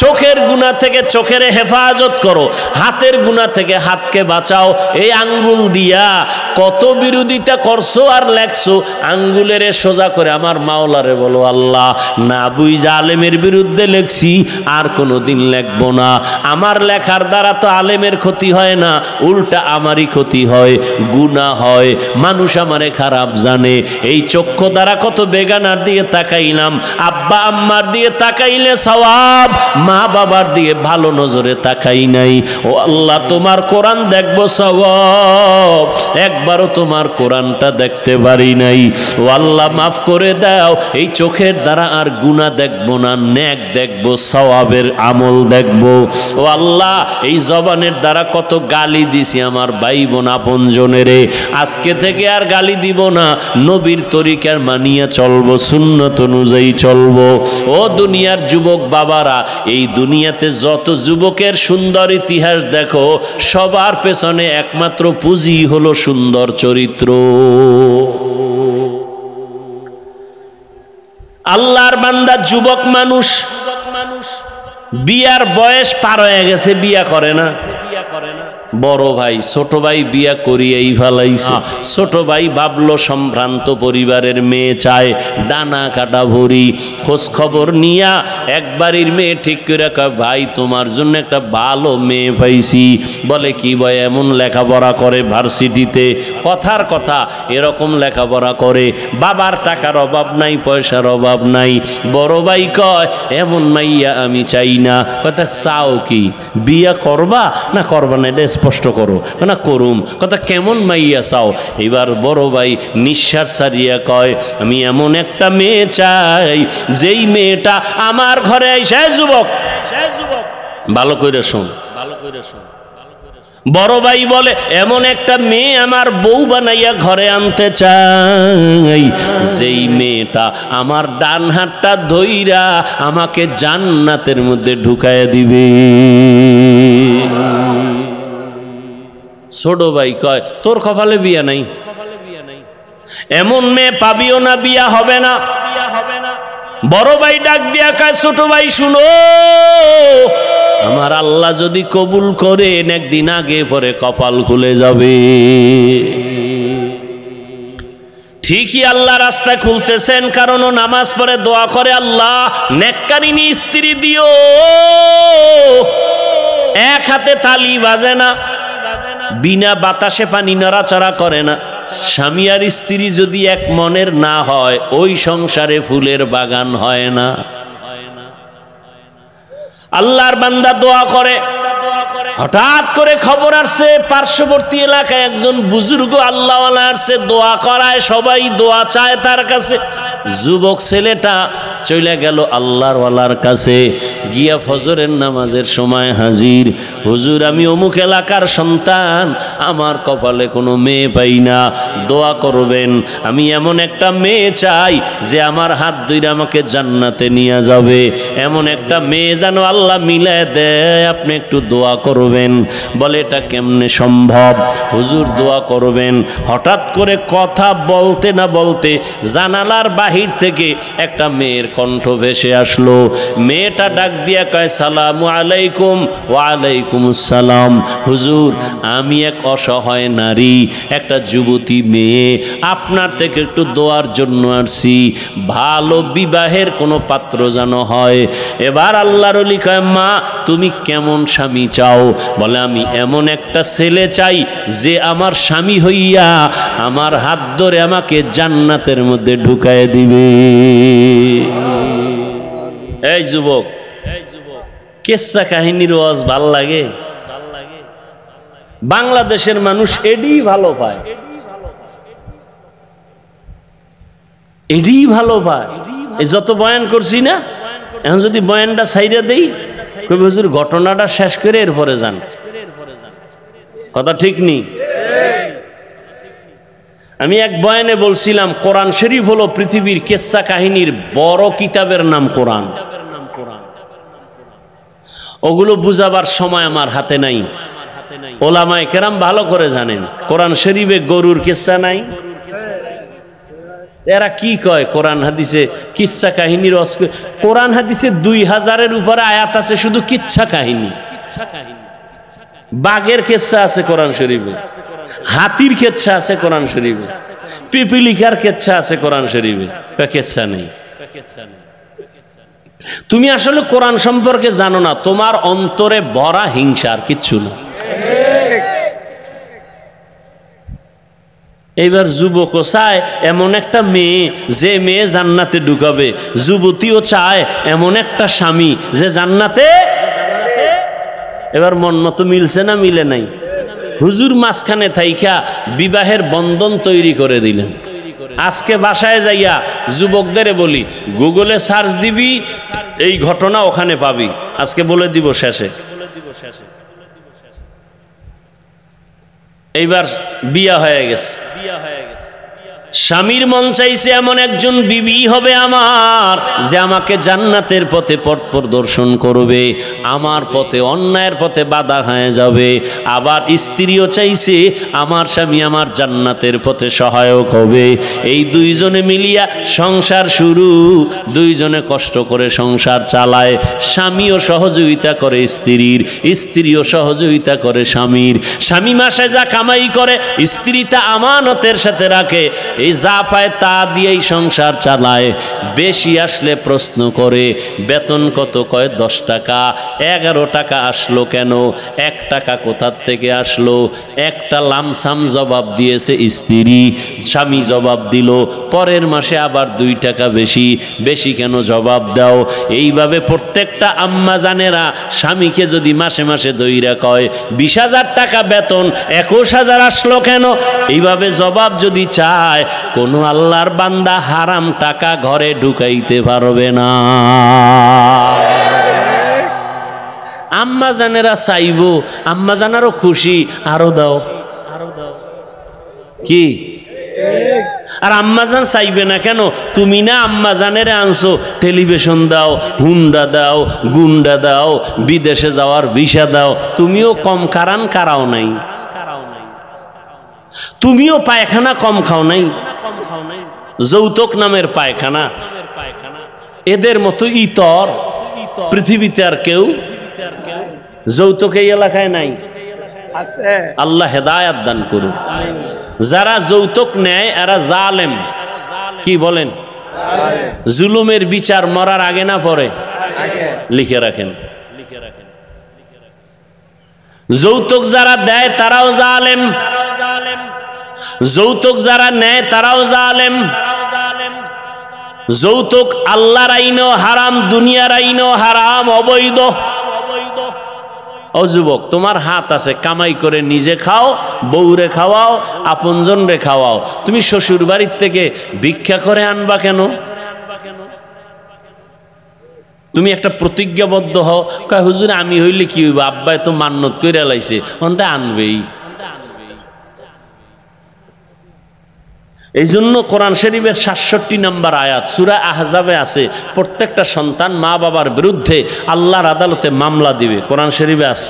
চোখের গুনাহ থেকে চোখের হেফাজত করো, হাতের গুনাহ থেকে হাতকে বাঁচাও। এই আঙ্গুল দিয়া কত বিরোধিতা করছো আর লেখছো, আঙ্গুলের সোজা করে আমার মাওলারে বলো, আল্লাহ না বুঝা আলেমের বিরুদ্ধে লেখছি, আর কোনোদিন লেখবো না। আমার লেখার দ্বারা তো আলেমের ক্ষতি হয় না, উল্টা আমারই ক্ষতি হয়, গুনাহ হয়, মানুষ আমারে খারাপ জানে। এই চক্ষু দ্বারা কত বেগানার দিয়ে তাকাইলাম, আব্বা আম্মার দিয়ে তাকাইলে সওয়াব, মা বাবার দিয়ে ভালো নজরে তাকাই নাই। ও আল্লাহ, তোমার কোরআন দেখবো সওয়াব, একবারও তোমার কোরআনটা দেখতে পারি নাই। ও আল্লাহ মাফ করে দাও, এই চোখের দ্বারা আর গুনাহ দেখবো না, নেক দেখবো, সওয়াবের আমল দেখবো। ও আল্লাহ, এই জবানের দ্বারা কত গালি দিছি আমার ভাই বোন আপনজনেরে, আজকে থেকে আর গালি দিব না, নবীর তরিকার মানিয়া চলবো, সুন্নত অনুযায়ী চলবো। ও দুনিয়ার যুবক বাবারা, এই দুনিয়াতে যত যুবকের সুন্দর ইতিহাস দেখো, সবার পেছনে একমাত্র পুঁজি হলো সুন্দর চরিত্র। আল্লাহর বান্দা যুবক মানুষ, বিয়ার বয়স পার হয়ে গেছে, বিয়া করে না। বড় ভাই ছোট ভাই বিয়া করিয়েই ফেলাইছে। ছোট ভাই ভাবলো সম্ভ্রান্ত পরিবারের মেয়ে চায়, ডানা কাটা ভরি, খোঁজ খবর নিয়া একবারের মেয়ে ঠিক করে কয়, ভাই তোমার জন্য একটা ভালো মেয়ে পাইছি। বলে কি ভাই, এমন লেখাপড়া করে ভার্সিটিতে, কথার কথা এরকম লেখাপড়া করে, বাবার টাকার অভাব নাই, পয়সার অভাব নাই। বড় ভাই কয়, এমন মাইয়া আমি চাই না। কথা চাও কি, বিয়া করবা না করবা না, এটা স্পষ্ট করো। না করুম। কথা কেমন মাইয়া চাও? এবার বড় ভাই নিঃশ্বাস ছাড়িয়া কয়, আমি এমন একটা মেয়ে চাই, যেই মেয়েটা আমার ঘরে আইসা, যুবক ভালো করে শোন, ভালো করে শোন। বড় ভাই বলে, এমন একটা মেয়ে আমার বউ বানাইয়া ঘরে আনতে চাই, যেই মেয়েটা আমার ডান হাতটা ধইরা আমাকে জান্নাতের মধ্যে ঢুকাইয়া দিবে। ছোট ভাই কয়, তোর কপালে বিয়া নাই, এমন মেয়ে পাবিও না, বিয়া হবে না। বড় ভাই ডাক দিয়া কয়, ছোট ভাই শুনো, আমার আল্লাহ যদি কবুল করেন, একদিন আগে পরে কপাল খুলে যাবে। ঠিকই আল্লাহ রাস্তা খুলতেছেন, কারণ ও নামাজ পড়ে দোয়া করে, আল্লাহ নেককারিনী স্ত্রী দিও। এক হাতে তালি বাজে না, বিনা বাতাসে পানি নড়াচড়া করে না। স্বামী আর স্ত্রী যদি এক মনের না হয়, ওই সংসারে ফুলের বাগান হয় না। আল্লাহর বান্দা দোয়া করে, হঠাৎ করে খবর আসছে পার্শ্ববর্তী এলাকায় একজন বুজুর্গ আল্লাহওয়ালা আসছে, দোয়া করায়, সবাই দোয়া চায় তার কাছে। যুবক ছেলেটা চলে গেল আল্লাহর ওয়ালার কাছে, গিয়া ফজরের নামাজের সময় হাজির। হুজুর, আমি অমুক এলাকার সন্তান, আমার কপালে কোনো মেয়ে পাই না, দোয়া করবেন। আমি এমন একটা মেয়ে চাই যে আমার হাত ধরে আমাকে জান্নাতে নিয়ে যাবে, এমন একটা মেয়ে যেন আল্লাহ মিলায় দেয়, আপনি একটু দোয়া করবেন। বলে, এটা কেমনে সম্ভব? হুজুর দোয়া করবেন। হঠাৎ করে কথা বলতে না বলতে জানালার বাহির থেকে একটা মেয়ের কণ্ঠ ভেসে আসলো। মেয়েটা ডাক দিয়া কয়, সালামু আলাইকুম। ওয়ালাইকুম আসসালাম। হুজুর, আমি এক অসহায় নারী, একটা যুবতী মেয়ে, আপনার থেকে একটু দোয়ার জন্য আসছি, ভালো বিবাহের কোনো পাত্র যেন হয়। এবার আল্লাহর ওলি কয়, মা তুমি কেমন স্বামী চাও? বলে, আমি এমন একটা ছেলে চাই যে আমার স্বামী হইয়া আমার হাত ধরে আমাকে জান্নাতের মধ্যে ঢুকায় দিবে। এই যুবক, কেসা কাহিনীর ওয়াজ ভাল লাগে? বাংলাদেশের মানুষ এডি ভালো পায়, এডি ভালো পায়। এই যত বয়ান করছি না, এখন যদি বয়ানটা ছাইড়া দেই, কবি হুজুর ঘটনাটা শেষ করে এরপরে যান। কথা ঠিক নেই? আমি এক বয়ানে বলছিলাম, কোরআন শরীফ হলো পৃথিবীর কেসা কাহিনীর বড় কিতাবের নাম কোরআন। ওগুলো বুঝাবার সময় আমার হাতে নাই। ওলামায়ে কেরাম ভালো করে জানেন, কোরআন শরীফে গরুর কিচ্ছা নাই। এরা কি কয় কোরআন হাদিসে কিচ্ছা কাহিনীর? কোরআন হাদিসে 2000-এর উপরে আয়াত আছে শুধু কিচ্ছা কাহিনী। বাঘের কিচ্ছা আছে কোরআন শরীফে, হাতির কেচ্ছা আছে কোরআন শরীফে, পিপিলিকার কেচ্ছা আছে কোরআন শরীফে, কেচ্ছা নেই। তুমি আসলে কোরআন সম্পর্কে জানো না, তোমার অন্তরে ভরা হিংসার কিচ্ছু না। এইবার যুবকও চায় এমন একটা মেয়ে যে মেয়ে জান্নাতে ঢুকাবে, যুবতীও চায় এমন একটা স্বামী যে জান্নাতে। এবার মন মতো মিলছে না মিলে নাই? হুজুর মাঝখানে থাইকা বিবাহের বন্ধন তৈরি করে দিলেন। আজকে বাসায় যাইয়া যুবকদের বলি, গুগলে সার্চ দিবি, এই ঘটনা ওখানে পাবি। আজকে বলে দিব শেষে। এইবার বিয়া হয়ে গেছে, স্বামীর মন চাইছে এমন একজন বিবি হবে আমার, যে আমাকে জান্নাতের পথে পথ প্রদর্শন করবে, আমার পথে অন্যায়ের পথে বাধা হয়ে যাবে। আবার স্ত্রীও চাইছে আমার স্বামী আমার জান্নাতের পথে সহায়ক হবে। এই দুইজনে মিলিয়া সংসার শুরু, দুইজনে কষ্ট করে সংসার চালায়। স্বামীও সহযোগিতা করে স্ত্রীর, স্ত্রীও সহযোগিতা করে স্বামীর। স্বামী মাসে যা কামাই করে স্ত্রী তা আমানতের সাথে রাখে, এই যা পায় তা দিয়েই সংসার চালায়। বেশি আসলে প্রশ্ন করে বেতন কত, কয় 10 টাকা। 11 টাকা আসলো কেন, 1 টাকা কোথার থেকে আসলো? একটা লামসাম জবাব দিয়েছে স্ত্রী, স্বামী জবাব দিল পরের মাসে আবার 2 টাকা বেশি। বেশি কেন জবাব দাও? এইভাবে প্রত্যেকটা আম্মা জানেরা স্বামীকে যদি মাসে মাসে দইরা কয় 20,000 টাকা বেতন, 21,000 আসলো কেন, এইভাবে জবাব যদি চায়, কোন আল্লাহর বান্দা হারাম টাকা ঘরে ঢুকাইতে পারবে না। আম্মা জানেরা চাইবো, আম্মা জানারও খুশি, আরো দাও, আরো দাও, কি? আর আম্মাজান চাইবে না কেন? তুমি না আম্মাজানের আনছো, টেলিভিশন দাও, হুন্ডা দাও, গুন্ডা দাও, বিদেশে যাওয়ার ভিসা দাও। তুমিও কম কারাও নাই, তুমিও পায়খানা কম খাও নাই, যৌতুক নামের পায়খানা। এদের মতো ইতর পৃথিবীতে আর কেউ যৌতুক এই এলাকায় নাই। আল্লাহ হেদায়াত দান করুন। যারা যৌতুক নেয় এরা জালেম। কি বলেন? জুলুমের বিচার মরার আগে না পরে? লিখে রাখেন। যৌতুক যারা দেয় তারাও জালেম, যৌতুক যারা নেয় তারাও জালেম। যৌতুক আল্লাহর আইনেও হারাম, দুনিয়ার আইনেও হারাম, অবৈধ। ও যুবক, তোমার হাত আছে, কামাই করে নিজে খাও, বউরে খাওয়াও, আপনজন রে খাওয়াও। তুমি শ্বশুর বাড়ির থেকে ভিক্ষা করে আনবা কেন? তুমি একটা প্রতিজ্ঞাবদ্ধ হও, কয় হুজুর আমি হইলে কি হইব, আব্বাই তো মান্নত কইরা লাইছে, অন্তে আনবেই। এই জন্য কোরআন শরীফের 67 নম্বর আয়াত সূরা আহজাবে আছে, প্রত্যেকটা সন্তান মা বাবার বিরুদ্ধে আল্লাহর আদালতে মামলা দিবে। কোরআন শরীফে আছে।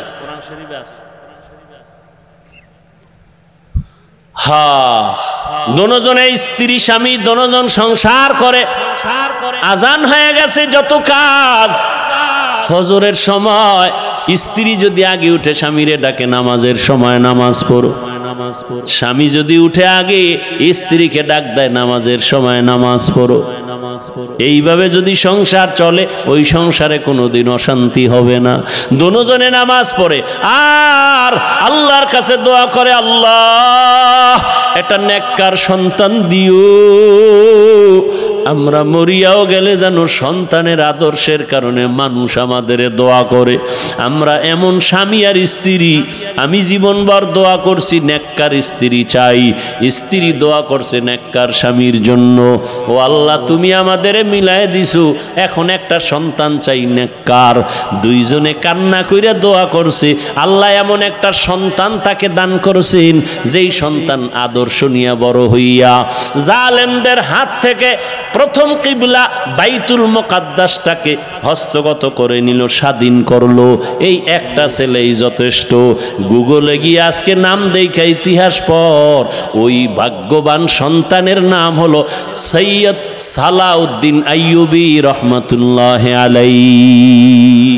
হ্যাঁ, দোনোজনে স্ত্রী স্বামী দোনোজন সংসার করে। আজান হয়ে গেছে, যত কাজ। ফজরের সময় স্ত্রী যদি আগে উঠে স্বামীরে ডাকে নামাজের সময় নামাজ পড়ো, স্বামী যদি উঠে আগে স্ত্রীকে ডাক দেয় নামাজের সময় নামাজ পড়ো। এইভাবে যদি সংসার চলে, ওই সংসারে কোনোদিন অশান্তি হবে না। দোনোজনে নামাজ পড়ে আর আল্লাহর কাছে দোয়া করে, আল্লাহ একটা নেককার সন্তান দিও, আমরা মরিয়াও গেলে যেন সন্তানের আদর্শের কারণে মানুষ আমাদের দোয়া করে। আমরা এমন স্বামী আর স্ত্রী, আমি জীবনভর দোয়া করছি নেককার স্ত্রী চাই, স্ত্রী দোয়া করছে নেককার স্বামীর জন্য। ও আল্লাহ, তুমি আমাদের মিলাই দিছো, এখন একটা সন্তান চাই নেককার। দুইজনে কান্না কইরা দোয়া করছে, আল্লাহ এমন একটা সন্তান তাকে দান করছেন, যেই সন্তান আদর্শ নিয়ে বড় হইয়া জালেমদের হাত থেকে প্রথম কিবলা বাইতুল মুকাদ্দাসটাকে হস্তগত করে নিল, স্বাধীন করলো। এই একটা ছেলেই যথেষ্ট। গুগলে গিয়ে আজকে নাম দেখা ইতিহাস পর, ওই ভাগ্যবান সন্তানের নাম হলো সৈয়দ সালাউদ্দিন আইয়ুবী রহমাতুল্লাহ আলাইহি।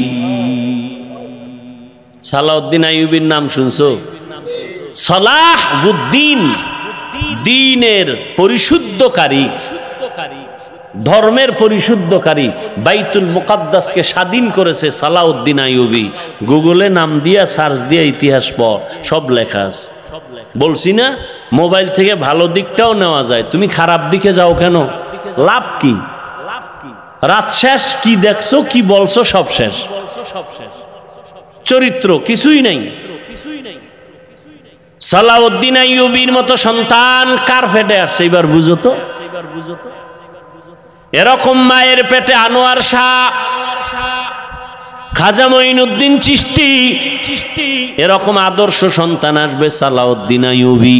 সালাউদ্দিন আইয়ুবীর নাম শুনছো? সালাহুদ্দিন, দ্বীনের পরিশুদ্ধকারী, ধর্মের পরিশুদ্ধকারী, বাইতুল মুকাদ্দাসকে স্বাধীন করেছে সালাউদ্দিন আইয়ুবী। গুগলে নাম দিয়া সার্চ দিয়া ইতিহাস পড়, সব লেখা আছে। বলছি না মোবাইল থেকে ভালো দিকটাও নেওয়া যায়, তুমি খারাপ দিকে যাও কেন? লাভ কি? রাত শেষ, কি দেখছো কি বলছো সব শেষ, চরিত্র কিছুই নাই। সালাউদ্দিন আইয়ুবীর মতো সন্তান কার পেটে আসছে এবার বুঝো তো। এরকম মায়ের পেটে আনোয়ার শাহ, খাজা মঈনুদ্দিন চিশতি, এরকম আদর্শ সন্তান আসবে সালাউদ্দিন আইয়ুবী।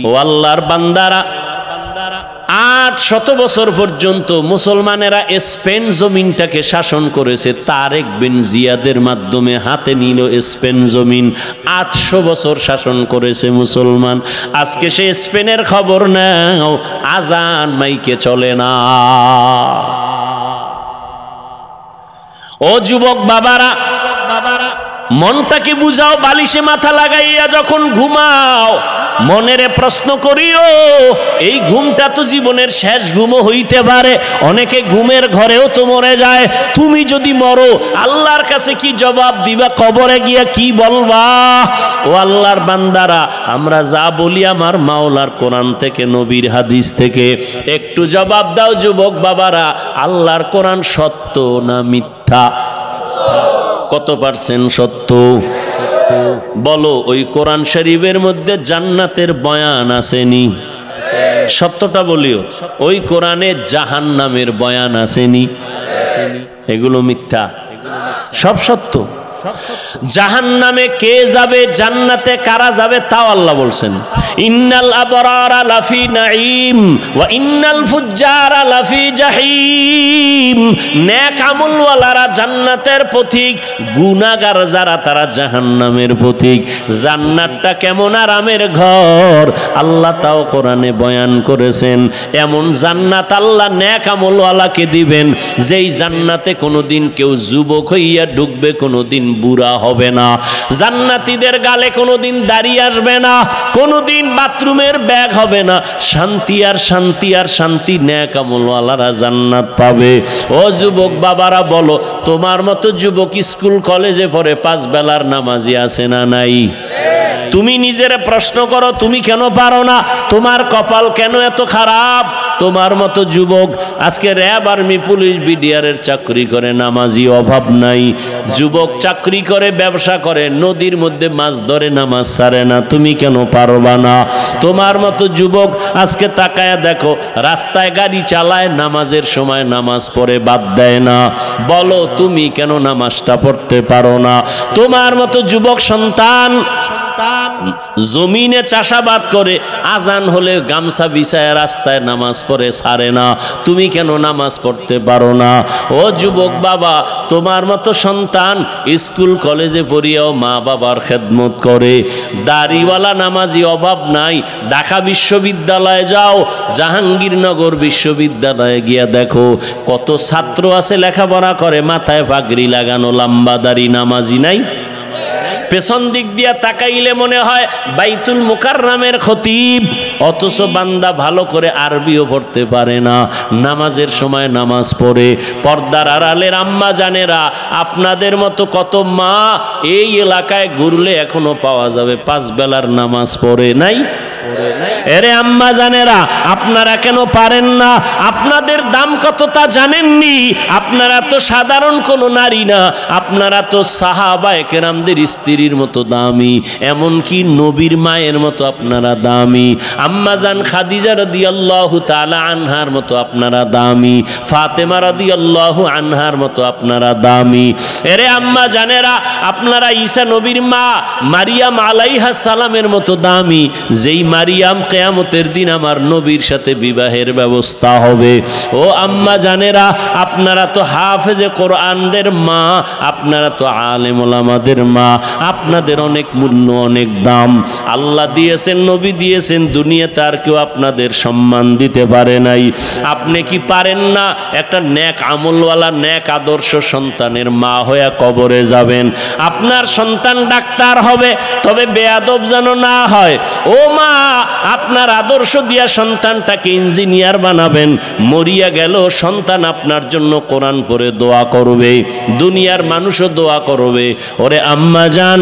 ও আল্লাহর বান্দারা, 800 বছর পর্যন্ত মুসলমানেরা স্পেন জমিনটাকে শাসন করেছে। তারেক বিন জিয়াদের মাধ্যমে হাতে নিল স্পেন জমিন। 800 বছর শাসন করেছে মুসলমান। আজকে সে স্পেনের খবর নাও, আজান মাইকে চলে না। ও যুবক বাবারা, মনটাকে বুঝাও, বালিশে মাথা লাগাইয়া যখন ঘুমাও মনেরে প্রশ্ন করিও, এই ঘুমটা তো জীবনের শেষ ঘুমও হইতে পারে। অনেকে ঘুমের ঘরেও তো মরে যায়। তুমি যদি মরো আল্লাহর কাছে কি জবাব দিবা? কবরে গিয়া কি বলবা? ও আল্লাহর বান্দারা, আমরা যা বলি আমার মাওলার কোরআন থেকে, নবীর হাদিস থেকে, একটু জবাব দাও যুবক বাবারা। আল্লাহর কোরআন সত্য না মিথ্যা? কত পার্সেন্ট সত্য বলো? ওই কোরআন শরীফের মধ্যে জান্নাতের বয়ান আসেনি? সত্যটা বলিও। ওই কোরআনে জাহান্নামের বয়ান আসেনি? এগুলো মিথ্যা, সব সত্য। জাহান্নামে কে যাবে, জান্নাতে কারা যাবে তাও আল্লাহ বলছেন। ইন্নাল আবরারা লাফি নাঈম ওয়া ইন্নাল ফুজ্জারা লাফি জাহিম। নেক আমলওয়ালারা জান্নাতের পথিক, গুনাহগার যারা তারা জাহান্নামের পথিক। জান্নাতটা কেমন আরামের ঘর আল্লাহ তাও কোরআনে বয়ান করেছেন। এমন জান্নাত আল্লাহ নেক আমলওয়ালাকে দিবেন, যেই জান্নাতে কোনোদিন কেউ যুবক হইয়া ঢুকবে, কোনোদিন বুড়া হবে না। জান্নাতীদের গালে কোনোদিন দাড়ি আসবে না, কোনোদিন বাথরুমের ব্যাগ হবে না। শান্তি আর শান্তি আর শান্তি, নেক আমলওয়ালারা জান্নাত পাবে। ও যুবক বাবারা বলো, তোমার মতো যুবক স্কুল কলেজে পড়ে 5 বেলার নামাজি আছে না নাই? তুমি নিজের প্রশ্ন করো, তুমি কেন পারো না? তোমার কপাল কেন এত খারাপ? তোমার মতো যুবক আজকে র্যাব, আর্মি, পুলিশ, বিডিআরের চাকরি করে, নামাজি অভাব নাই। যুবক চাকরি করে, ব্যবসা করে, নদীর মধ্যে মাছ ধরে, নামাজ ছাড়ে না। তুমি কেন পারবা না? তোমার মতো যুবক আজকে তাকায়া দেখো, রাস্তায় গাড়ি চালায়, নামাজের সময় নামাজ পড়ে বাদ দেয় না। বলো তুমি কেন নামাজটা পড়তে পারো না? তোমার মতো যুবক সন্তান জমিনে চাষাবাদ করে, আজান হলে গামছা বিছায় রাস্তায় নামাজ পড়ে ছাড়ে না। তুমি কেন নামাজ পড়তে পারো না? ও যুবক বাবা, তোমার মতো সন্তান স্কুল কলেজে পড়িয়াও মা বাবার খেদমত করে। দাড়িওয়ালা নামাজি অভাব নাই। ঢাকা বিশ্ববিদ্যালয়ে যাও, জাহাঙ্গীরনগর বিশ্ববিদ্যালয়ে গিয়া দেখো কত ছাত্র আছে লেখাপড়া করে, মাথায় পাগড়ি লাগানো, লম্বা দাড়ি, নামাজি নাই। পেছন দিক দিয়া তাকাইলে মনে হয় বাইতুল মুকাররমের খতিব, অথচ বান্দা ভালো করে আরবিও পড়তে পারে না। নামাজের সময় নামাজ পড়ে। পর্দার আড়ালের আম্মা জানেরা, আপনাদের মতো কত মা এই এলাকায় ঘুরলে এখনো পাওয়া যাবে 5 বেলার নামাজ পড়ে নাই। এরে আম্মা জানেরা, আপনারা কেন পারেন না? আপনাদের দাম কত তা জানেননি? আপনারা তো সাধারণ কোনো নারী না, আপনারা তো সাহাবায়ে কেরামদের স্ত্রীর মতো দামি, এমনকি নবীর মায়ের মতো আপনারা দামি। আম্মা জান খাদিজা রাদিয়াল্লাহু তাআলা আনহার মতো আপনারা দামি, ফাতেমা রাদিয়াল্লাহু আনহার মতো আপনারা দামি। এরে আম্মা জানেরা, আপনারা ঈসা নবীর মা মারিয়াম আলাইহাস সালামের মতো দামি, যেই মারিয়াম কিয়ামতের দিন আমার নবীর সাথে বিবাহের ব্যবস্থা হবে। ও আম্মা জানেরা, আপনারা তো হাফেজে কোরআনদের মা, আপনারা তো আলেম ওলামাদের মা, আপনাদের অনেক মূল্য, অনেক দাম আল্লাহ দিয়েছেন, নবী দিয়েছেন, দুনিয়াতে আর কেউ আপনাদের সম্মান দিতে পারে নাই। আপনি কি পারেন না একটা নেক আমলওয়ালা, নেক আদর্শ সন্তানের মা হয়ে কবরে যাবেন? আপনার সন্তান ডাক্তার হবে, তবে বেয়াদব যেন না হয়। ও মা, আপনার আদর্শ দিয়া সন্তানটাকে ইঞ্জিনিয়ার বানাবেন, মরিয়া গেল সন্তান আপনার জন্য কোরআন পড়ে দোয়া করবে, দুনিয়ার মানুষও দোয়া করবে। ওরে আম্মা জান,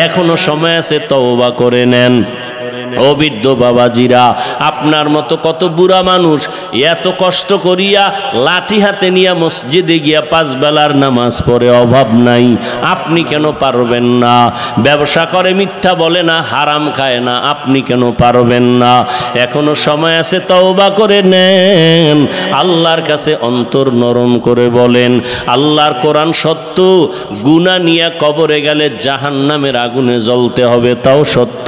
এখনো সময় আছে, তওবা করে নেন। ও বৃদ্ধ বাবাজিরা, আপনার মতো কত বুড়া মানুষ এত কষ্ট করিয়া লাঠি হাতে নিয়ে মসজিদে গিয়া 5 বেলার নামাজ পড়ে, অভাব নাই, আপনি কেন পারবেন না? ব্যবসা করে, মিথ্যা বলে না, হারাম খায় না, আপনি কেন পারবেন না? এখনো সময় আছে, তওবা করে নেন, আল্লাহর কাছে অন্তর নরম করে বলেন, আল্লাহর কোরআন সত্য, গুনাহ নিয়ে কবরে গেলে জাহান্নামের আগুনে জ্বলতে হবে, তাও সত্য।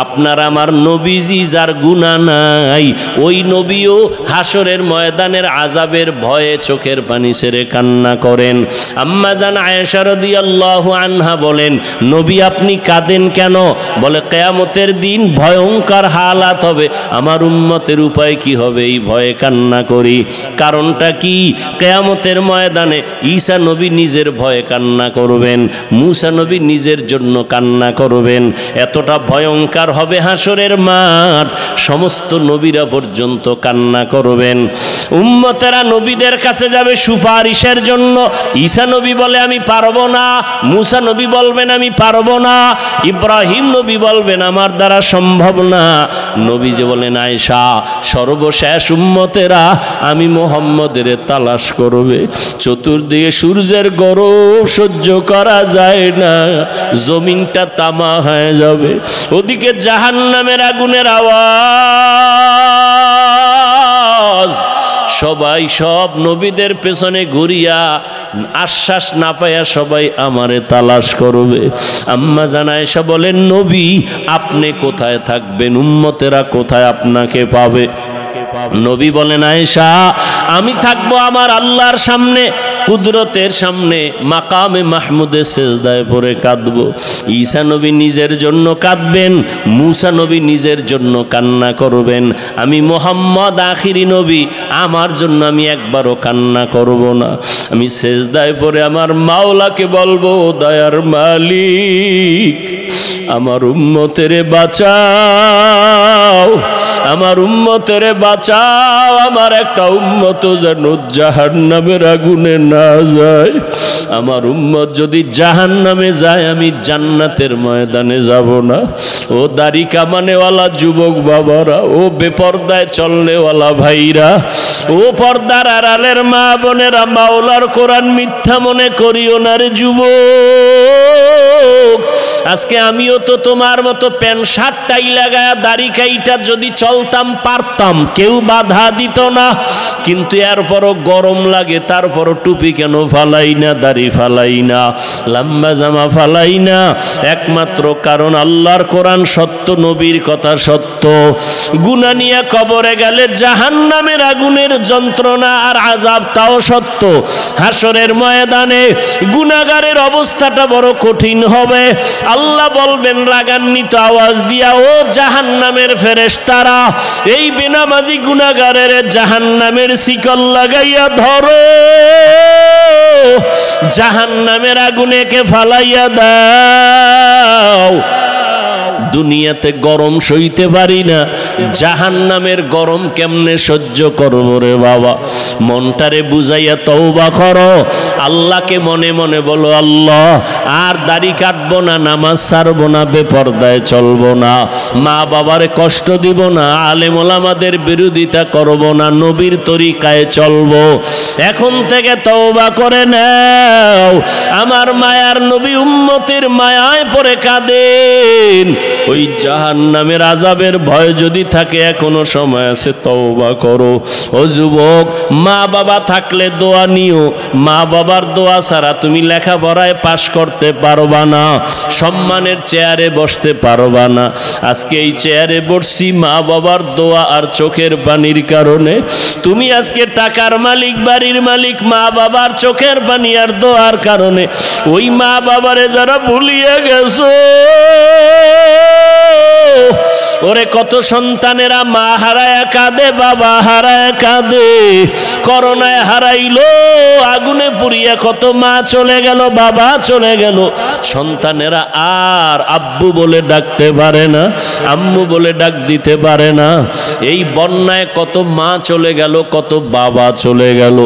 আপনারা আমার নবীজি যার গুনাহ নাই, ওই নবীও হাসরের ময়দানের আযাবের ভয়ে চোখের পানি ছেড়ে কান্না করেন। আম্মা জান আয়েশা রাদিয়াল্লাহু আনহা বলেন, নবী আপনি কাঁদেন কেন? বলে, কিয়ামতের দিন ভয়ঙ্কর হালাত হবে, আমার উম্মতের উপায় কি হবে, এই ভয়ে কান্না করি। কারণটা কি? কিয়ামতের ময়দানে ঈসা নবী নিজের ভয়ে কান্না করবেন, মূসা নবী নিজের জন্য কান্না করবেন। এতটা ভয়ঙ্কর হবে হাসরের মাঠ, সমস্ত নবীরা পর্যন্ত কান্না করবেন। উম্মতেরা নবীদের কাছে যাবে সুপারিশের জন্য। ঈসা নবী বলে আমি পারবো না, মূসা নবী বলবেন আমি পারবো না, ইব্রাহিম নবী বলবেন আমার দ্বারা সম্ভব না। নবী যে বলেন, আয়েশা সর্বশেষ উম্মতেরা আমি মুহাম্মদের তালাশ করবে, চতুর্দিকে সূর্যের গরম সহ্য করা যায় না, জমিনটা তামা হয়ে যাবে, ওদিকে জাহান্নামের আগুনের আওয়াজ। সবাই সব নবীদের পেছনে ঘুরিয়া আশ্বাস না পাইয়া সবাই আমারে তালাশ করবে। আম্মা জান আয়েশা বলেন, নবী আপনি কোথায় থাকবেন, উম্মতেরা কোথায় আপনাকে পাবে? নবী বলেন, আয়েশা আমি থাকবো আমার আল্লাহর সামনে, কুদরতের সামনে, মাকামে মাহমুদে সেজদায় পড়ে কাঁদবো। ঈসা নবী নিজের জন্য কাঁদবেন, মূসা নবী নিজের জন্য কান্না করবেন, আমি মুহাম্মদ আখিরি নবী, আমার জন্য আমি একবারও কান্না করব না। আমি সেজদায় পড়ে আমার মাওলাকে বলবো, দয়ার মালিক আমার উম্মতেরে বাঁচাও, আমার উম্মতেরে বাঁচাও, আমার একটা উম্মত যেন জাহান্নামের আগুনে না যায়। আমার উম্মত যদি জাহান্নামে যায়, আমি জান্নাতের ময়দানে যাব না। ও দাড়ি কামানেওয়ালা যুবক বাবারা, ও বেপর্দায় চলনেওয়ালা ভাইরা, ও পর্দার আড়ালের মা বোনেরা, মাওলার কোরআন মিথ্যা মনে করিও না রে যুবক। আজকে আমিও তো তোমার মতো প্যান্ট শার্ট টাই লাগায়া দাড়ি কাইটা যদি চলতাম পারতাম, কেউ বাধা দিত না, কিন্তু এরপরও গরম লাগে, তারপরও টুপি কেন ফালাই না, দাড়ি ফালাই না, লম্বা জামা ফালাই না? একমাত্র কারণ আল্লাহর কোরআন সত্য, নবীর কথা সত্য। গুনাহ নিয়ে কবরে গেলে জাহান্নামের আগুনের যন্ত্রণা আর আযাব তাও সত্য। হাসরের ময়দানে গুনাহগারের অবস্থাটা বড় কঠিন হবে। আল্লাহ বলবেন রাগান্বিত আওয়াজ দিয়া, ও জাহান্নামের ফেরেশতারা, এই বেনামাজি গুনাহগারের জাহান্নামের শিকল লাগাইয়া ধরো, জাহান্নামের আগুনে কে ফালাইয়া দাও। দুনিয়াতে গরম সইতে পারি না, জাহান্নামের গরম কেমনে সহ্য করব রে বাবা? মনটারে বুঝাইয়া তওবা করো, আল্লাহকে মনে মনে বলো, আল্লাহ আর দাড়ি কাটবো না, নামাজ ছাড়বো না, বেপরদায় চলবো না, মা বাবারে কষ্ট দিব না, আলেম ওলামাদের বিরোধিতা করব না, নবীর তরিকায় চলবো। এখন থেকে তওবা করে নাও। আমার মায়ার নবী উম্মতের মায়ায় পড়ে কাঁদেন, ওই জাহান্নামের আযাবের ভয় যদি থাকে এখনো সময় আছে, তওবা করো। ও যুবক, মা বাবা থাকলে দোয়া নিও। মা বাবার দোয়া ছাড়া তুমি লেখাপড়ায় পাশ করতে পারবা না, সম্মানের চেয়ারে বসতে পারবা না। আজকে এই চেয়ারে বসছি মা বাবার দোয়া আর চোখের পানির কারণে। তুমি আজকে টাকার মালিক, বাড়ির মালিক, মা বাবার চোখের পানি আর দোয়ার কারণে। ওই মা বাবারে যারা ভুলিয়ে গেছো, ওরে কত সন্তানেরা মা হারায় কাঁদে, বাবা হারায় কাঁদে। করোনায় হারাইলো, আগুনে পুড়িয়া কত মা চলে গেল, বাবা চলে গেল। সন্তানেরা আর আব্বু বলে ডাকতে পারে না, আম্মু বলে ডাক দিতে পারে না। এই বন্যায় কত মা চলে গেল, কত বাবা চলে গেল।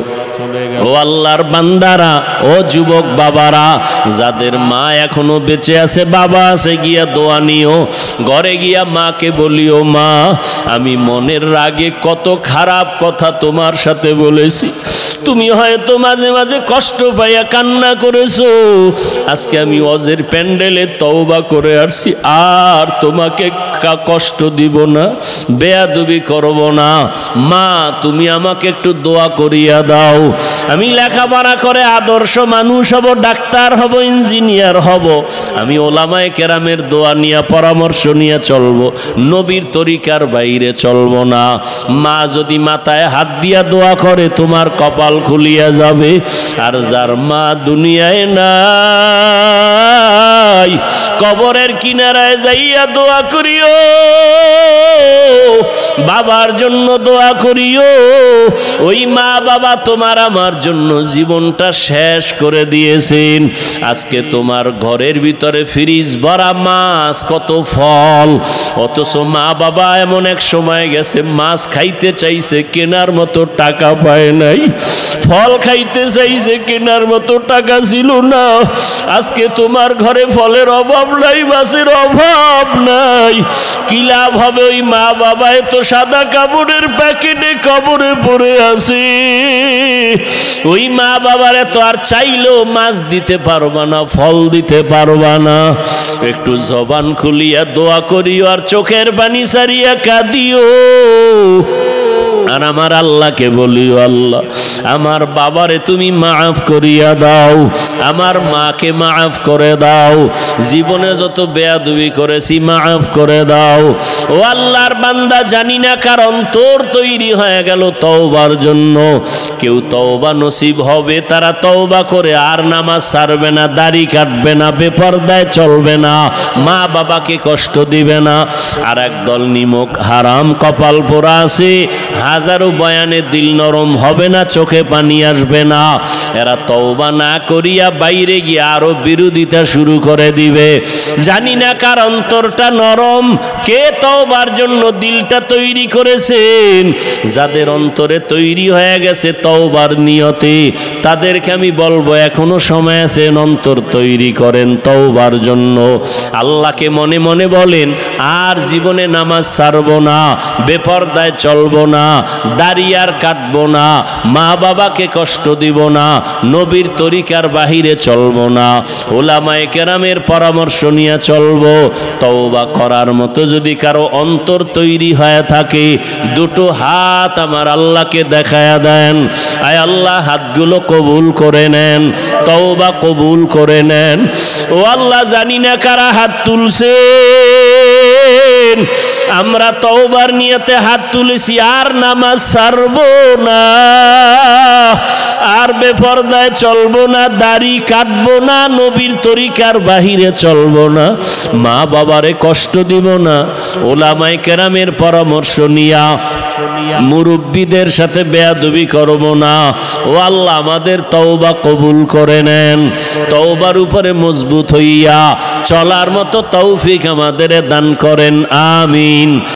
ও আল্লাহর বান্দারা, ও যুবক বাবারা, যাদের মা এখনো বেঁচে আছে, বাবা আছে, গিয়া দোয়া নিও। ঘরে গিয়া মাকে বলিও, মা আমি মনের রাগে কত খারাপ কথা তোমার সাথে বলেছি। তুমি হয়তো মাঝে মাঝে কষ্ট পাইয়া কান্না করেছো। আজকে আমি ওয়াজের প্যান্ডেলে তওবা করে আসছি, আর তোমাকে কষ্ট দিব না, বেয়াদবি করব না। মা তুমি আমাকে একটু দোয়া করিয়া দাও। আমি লেখাপড়া করে আদর্শ মানুষ হব, ডাক্তার হব, ইঞ্জিনিয়ার হব। আমি ওলামায়ে কেরামের দোয়া নিয়ে, পরামর্শ নিয়ে চলবো, নবীর তরিকার বাইরে চলবো না। মা যদি মাথায় হাত দিয়া দোয়া করে, তোমার কপাল খুলিয়া যাবে। আর যার মা দুনিয়ায় নাই, কবরের কিনারায় যাইয়া দোয়া করিও, বাবার জন্য দোয়া করিও। ওই মা বাবা তোমার আমার জন্য জীবনটা শেষ করে দিয়েছেন। আজকে তোমার ঘরের ভিতরে ফ্রিজ ভরা মাছ, কত ফল, অথচ মা বাবা এমন এক সময় গেছে মাছ খাইতে চাইছে, কেনার মতো টাকা পায় নাই। ফল খাইতে চাইছে, কেনার মতো টাকা ছিল না। আজকে তোমার ঘরে ফলের অভাব নাই, মাছের অভাব নাই। কি লাভ হবে? ওই মা বাবা তো সাদা কাপড়ের প্যাকেটে কবরে পড়ে আছে। ওই মা বাবারে তো আর চাইলেও মাছ দিতে পারবা না, ফল দিতে পারবা না। একটু জবান খুলিয়া দোয়া করিও, আর চোখের পানি সারিয়া কাঁদিও। আর আমার আল্লাহকে বলিও, আল্লাহ আমার বাবারে তুমি মাফ করিয়া দাও, আমার মাকে মাফ করে দাও, জীবনে যত বেয়াদবি করেছি মাফ করে দাও। ও আল্লাহর বান্দা, জানি না কার অন্তর তৈরি হয়ে গেল তওবার জন্য। কেউ তওবা নসিব হবে, তারা তওবা করে আর নামাজ ছাড়বে না, দাড়ি কাটবে না, বেপরদায় চলবে না, মা বাবাকে কষ্ট দিবে না। আর একদল নিমক হারাম কপাল পোড়া আছে, হাজারো বয়ানে দিল নরম হবে না, চোখে পানি আসবে না। এরা তওবা না করিয়া বাইরে গিয়ে আরো বিরোধিতা শুরু করে দিবে। জানি না কার অন্তরটা নরম, কে তওবার জন্য দিলটা তৈরি করেছেন। যাদের অন্তরে তৈরি হয়ে গেছে তওবার নিয়তে, তাদেরকে আমি বলবো এখনো সময় আছে, অন্তর তৈরি করেন তওবার জন্য। আল্লাহকে মনে মনে বলেন, আর জীবনে নামাজ ছাড়বো না, বেপরদায় চলবো না, দাড়ি আর কাটবো না, মা বাবাকে কষ্ট দিব না, নবীর তরিকার বাহিরে চলবো না, ওলামায়ে কেরামের পরামর্শ নিয়ে চলবো। তওবা করার মতো যদি কারো অন্তর তৈরি হয়ে থাকে, দুটো হাত আমার আল্লাহকে দেখায়া দেন। আয় আল্লাহ, হাতগুলো কবুল করে নেন, তওবা কবুল করে নেন। ও আল্লাহ, জানি না কারা হাত তুলছে, আমরা তওবার নিয়তে হাত তুলেছি, আর নামাজ ছাড়বো না, আর বেপরদায় চলবো না, দাড়ি কাটবো না, নবীর তরিকার বাহিরে চলবো না, মা বাবারে কষ্ট দিব না, ওলামায়ে কেরামের পরামর্শ নিয়া মুরব্বীদের সাথে বেয়াদবি করব না। ও আল্লাহ, আমাদের তওবা কবুল করে নেন। তওবার উপরে মজবুত হইয়া চলার মতো তৌফিক আমাদের দান করেন, আমিন।